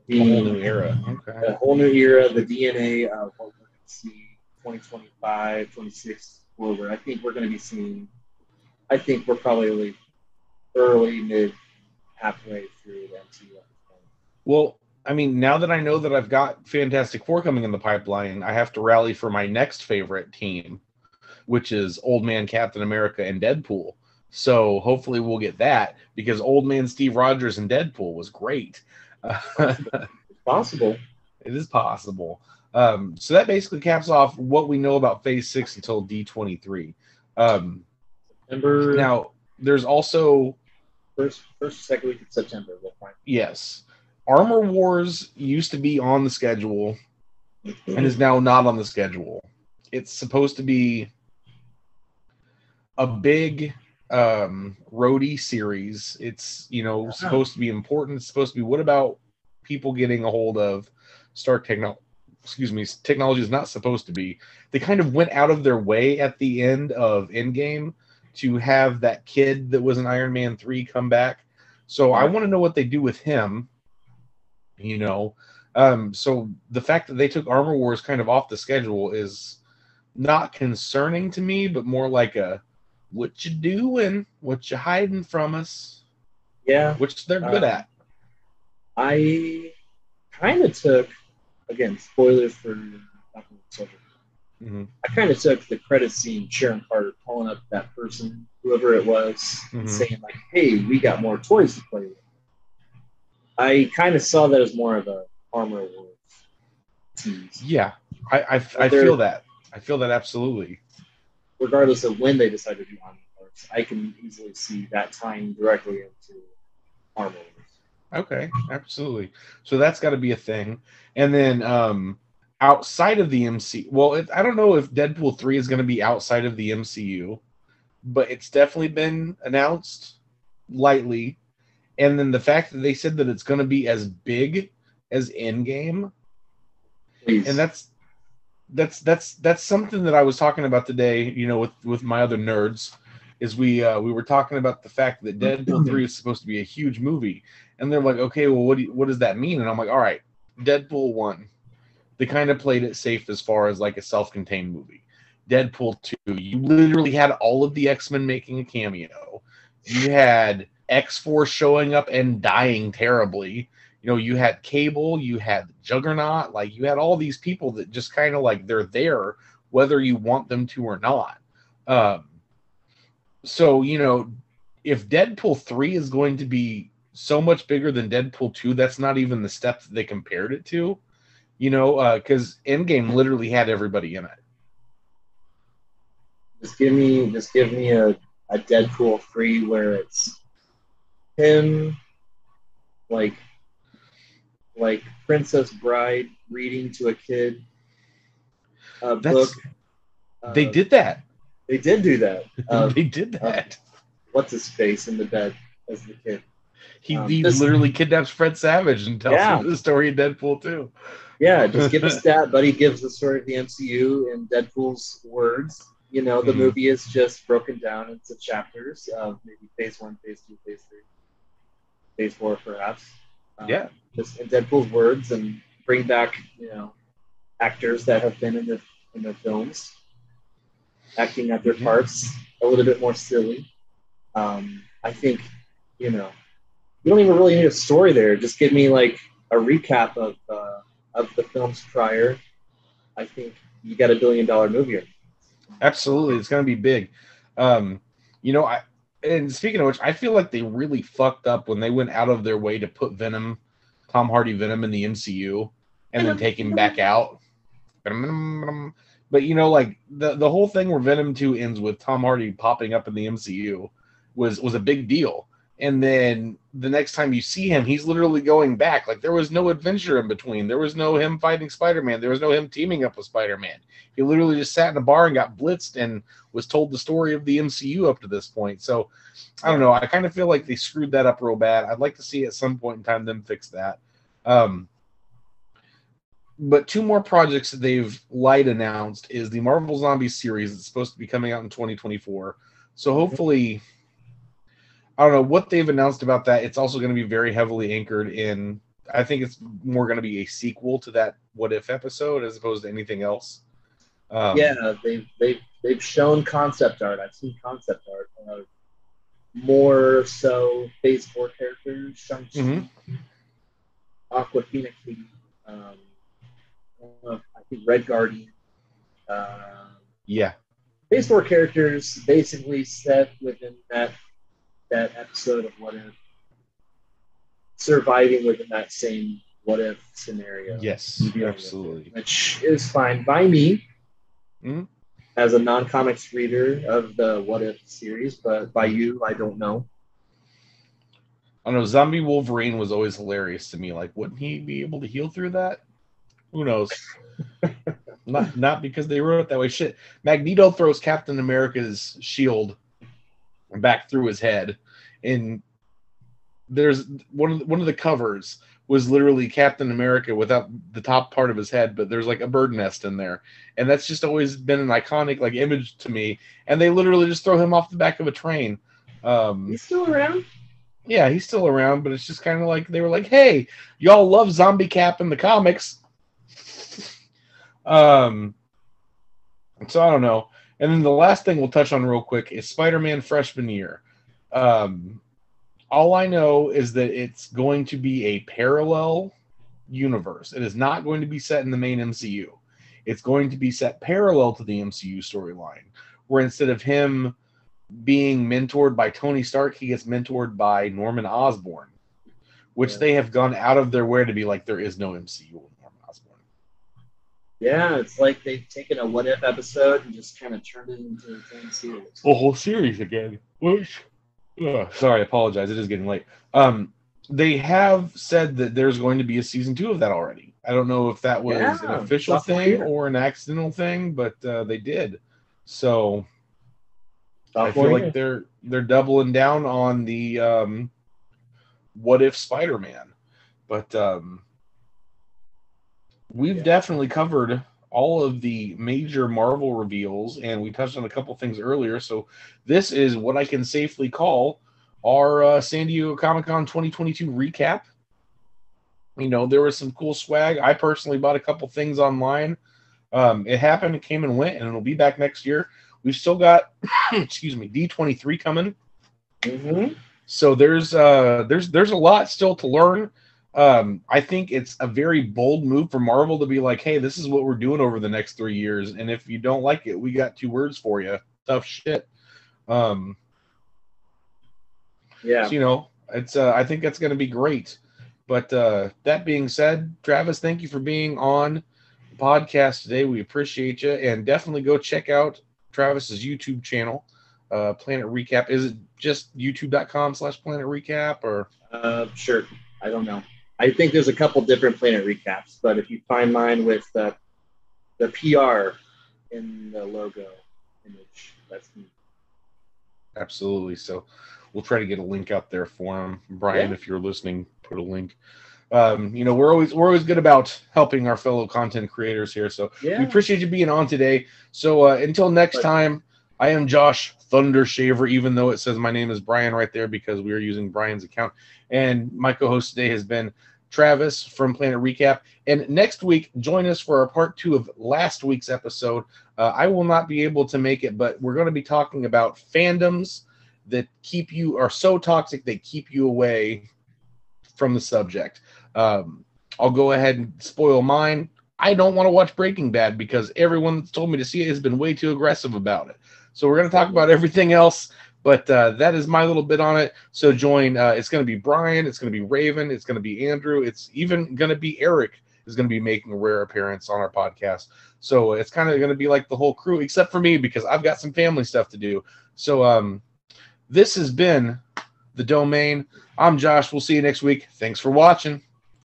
[SPEAKER 2] being
[SPEAKER 1] a whole new era. Okay.
[SPEAKER 2] A whole new era, the DNA of what we're going to see 2025, 26 forward. I think we're going to be seeing, we're probably early, mid, halfway through the MCU.
[SPEAKER 1] Well, I mean, now that I know that I've got Fantastic Four coming in the pipeline, I have to rally for my next favorite team, which is Old Man Captain America and Deadpool. So hopefully we'll get that, because Old Man Steve Rogers and Deadpool was great.
[SPEAKER 2] It's possible.
[SPEAKER 1] It is possible. So that basically caps off what we know about Phase 6 until D23.
[SPEAKER 2] September.
[SPEAKER 1] Now, there's also...
[SPEAKER 2] Second week of September. We'll find.
[SPEAKER 1] Yes. Armor Wars used to be on the schedule and is now not on the schedule. It's supposed to be a big roadie series. It's, supposed to be important. It's supposed to be, what about people getting a hold of Stark technology? Technology is not supposed to be. They kind of went out of their way at the end of Endgame to have that kid that was in Iron Man 3 come back. So I want to know what they do with him. So the fact that they took Armor Wars kind of off the schedule is not concerning to me, but more like what you doing? What you hiding from us?
[SPEAKER 2] Yeah.
[SPEAKER 1] Which they're good at.
[SPEAKER 2] I kind of took, again, spoilers for Soldier.
[SPEAKER 1] Mm-hmm.
[SPEAKER 2] I kind of took the credit scene, Sharon Carter calling up that person, whoever it was, and saying, like, hey, we got more toys to play with. I kind of saw that as more of a Armor Wars tease.
[SPEAKER 1] Yeah, I feel that. I feel that absolutely.
[SPEAKER 2] Regardless of when they decide to do Omni Parts, I can easily see that tying directly into Marvel.
[SPEAKER 1] Okay, absolutely. So that's got to be a thing. And then outside of the MC, well, I don't know if Deadpool 3 is going to be outside of the MCU, but it's definitely been announced lightly. And then the fact that they said that it's going to be as big as Endgame,
[SPEAKER 2] Please.
[SPEAKER 1] and that's something that I was talking about today, with my other nerds, is we were talking about the fact that Deadpool 3 is supposed to be a huge movie, and they're like, okay, well, what does that mean? And I'm like, all right, Deadpool 1, they kind of played it safe as far as like a self-contained movie. Deadpool 2, you literally had all of the X-Men making a cameo. You had X-Force showing up and dying terribly. You had Cable, you had Juggernaut, like you had all these people that just kind of like they're there whether you want them to or not. So, if Deadpool 3 is going to be so much bigger than Deadpool 2, that's not even the step that they compared it to, because Endgame literally had everybody in it.
[SPEAKER 2] Just give me a Deadpool 3 where it's him, like Princess Bride reading to a kid a book.
[SPEAKER 1] They did that.
[SPEAKER 2] They did do that.
[SPEAKER 1] They did that.
[SPEAKER 2] What's his face in the bed as the kid?
[SPEAKER 1] He literally kidnaps Fred Savage and tells him the story of Deadpool 2.
[SPEAKER 2] Yeah, just give us that. Buddy gives the story of the MCU in Deadpool's words. The movie is just broken down into chapters of maybe phase 1, phase 2, phase 3, phase 4, perhaps. Just in Deadpool's words, and bring back, actors that have been in the films, acting out their parts a little bit more silly. I think, you don't even really need a story there. Just give me like a recap of the films prior. I think you got $1 billion movie.
[SPEAKER 1] Absolutely, it's going to be big. And speaking of which, I feel like they really fucked up when they went out of their way to put Tom Hardy Venom in the MCU and then take him back out. But like the whole thing where Venom 2 ends with Tom Hardy popping up in the MCU was a big deal. And then the next time you see him, he's literally going back. Like there was no adventure in between. There was no him fighting Spider-Man. There was no him teaming up with Spider-Man. He literally just sat in a bar and got blitzed and was told the story of the MCU up to this point. So I don't know. I kind of feel like they screwed that up real bad. I'd like to see at some point in time them fix that. But 2 more projects that they've light announced is the Marvel Zombie series that's supposed to be coming out in 2024. So hopefully, I don't know what they've announced about that. It's also going to be very heavily anchored in, I think it's more going to be a sequel to that What If episode as opposed to anything else.
[SPEAKER 2] They've shown concept art. I've seen concept art. More so phase 4 characters, Shang-Chi, Aquafina King, I think Red Guardian. Phase 4 characters basically set within that episode of What If, surviving within that same What If scenario.
[SPEAKER 1] Yes, absolutely.
[SPEAKER 2] Which is fine by me as a non-comics reader of the What If series, but by you, I don't know.
[SPEAKER 1] I don't know. Zombie Wolverine was always hilarious to me. Like, wouldn't he be able to heal through that? Who knows? Not because they wrote it that way. Shit. Magneto throws Captain America's shield back through his head, and there's one of the covers was literally Captain America without the top part of his head, but there's like a bird nest in there, and that's just always been an iconic like image to me. And they literally just throw him off the back of a train.
[SPEAKER 2] He's still around.
[SPEAKER 1] Yeah, he's still around, but it's just kind of like they were like, "Hey, y'all love Zombie Cap in the comics." So I don't know. And then the last thing we'll touch on real quick is Spider-Man freshman year. All I know is that it's going to be a parallel universe. It is not going to be set in the main MCU. It's going to be set parallel to the MCU storyline, where instead of him being mentored by Tony Stark, he gets mentored by Norman Osborn, which they have gone out of their way to be like, there is no MCU with Norman Osborn.
[SPEAKER 2] Yeah, it's like they've taken a what if episode and just kind of turned it into its own series.
[SPEAKER 1] A whole series again. Which, sorry, I apologize. It is getting late. They have said that there's going to be a season 2 of that already. I don't know if that was an official thing or an accidental thing, but they did. So I feel like they're doubling down on the what if Spider-Man. But we've definitely covered all of the major Marvel reveals, and we touched on a couple things earlier. So this is what I can safely call our San Diego Comic-Con 2022 recap. You know, there was some cool swag. I personally bought a couple things online. It happened, it came and went, and it'll be back next year. We've still got, excuse me, D23 coming.
[SPEAKER 2] Mm-hmm.
[SPEAKER 1] So there's a lot still to learn. I think it's a very bold move for Marvel to be like, hey, this is what we're doing over the next 3 years, and if you don't like it, we got 2 words for you. Tough shit.
[SPEAKER 2] Yeah.
[SPEAKER 1] So, you know, it's I think that's going to be great. But that being said, Travis, thank you for being on the podcast today. We appreciate you, and definitely go check out Travis's YouTube channel, Planet Recap. Is it just youtube.com/Planet Recap or?
[SPEAKER 2] Sure. I don't know. I think there's a couple different Planet Recaps, but if you find mine with the PR in the logo image, that's me.
[SPEAKER 1] Absolutely. So we'll try to get a link out there for him. Brian, if you're listening, put a link. You know, we're always good about helping our fellow content creators here. So we appreciate you being on today. So until next time, I am Josh Thunder Shaver, even though it says my name is Brian right there because we are using Brian's account. And my co-host today has been Travis from Planet Recap. And next week, join us for our part 2 of last week's episode. I will not be able to make it, but we're going to be talking about fandoms that are so toxic they keep you away from the subject. I'll go ahead and spoil mine. I don't want to watch Breaking Bad because everyone that's told me to see it has been way too aggressive about it. So we're going to talk about everything else, but that is my little bit on it. So join. It's going to be Brian. It's going to be Raven. It's going to be Andrew. It's even going to be Eric is going to be making a rare appearance on our podcast. So it's kind of going to be like the whole crew, except for me because I've got some family stuff to do. So this has been The Domain. I'm Josh. We'll see you next week. Thanks for watching.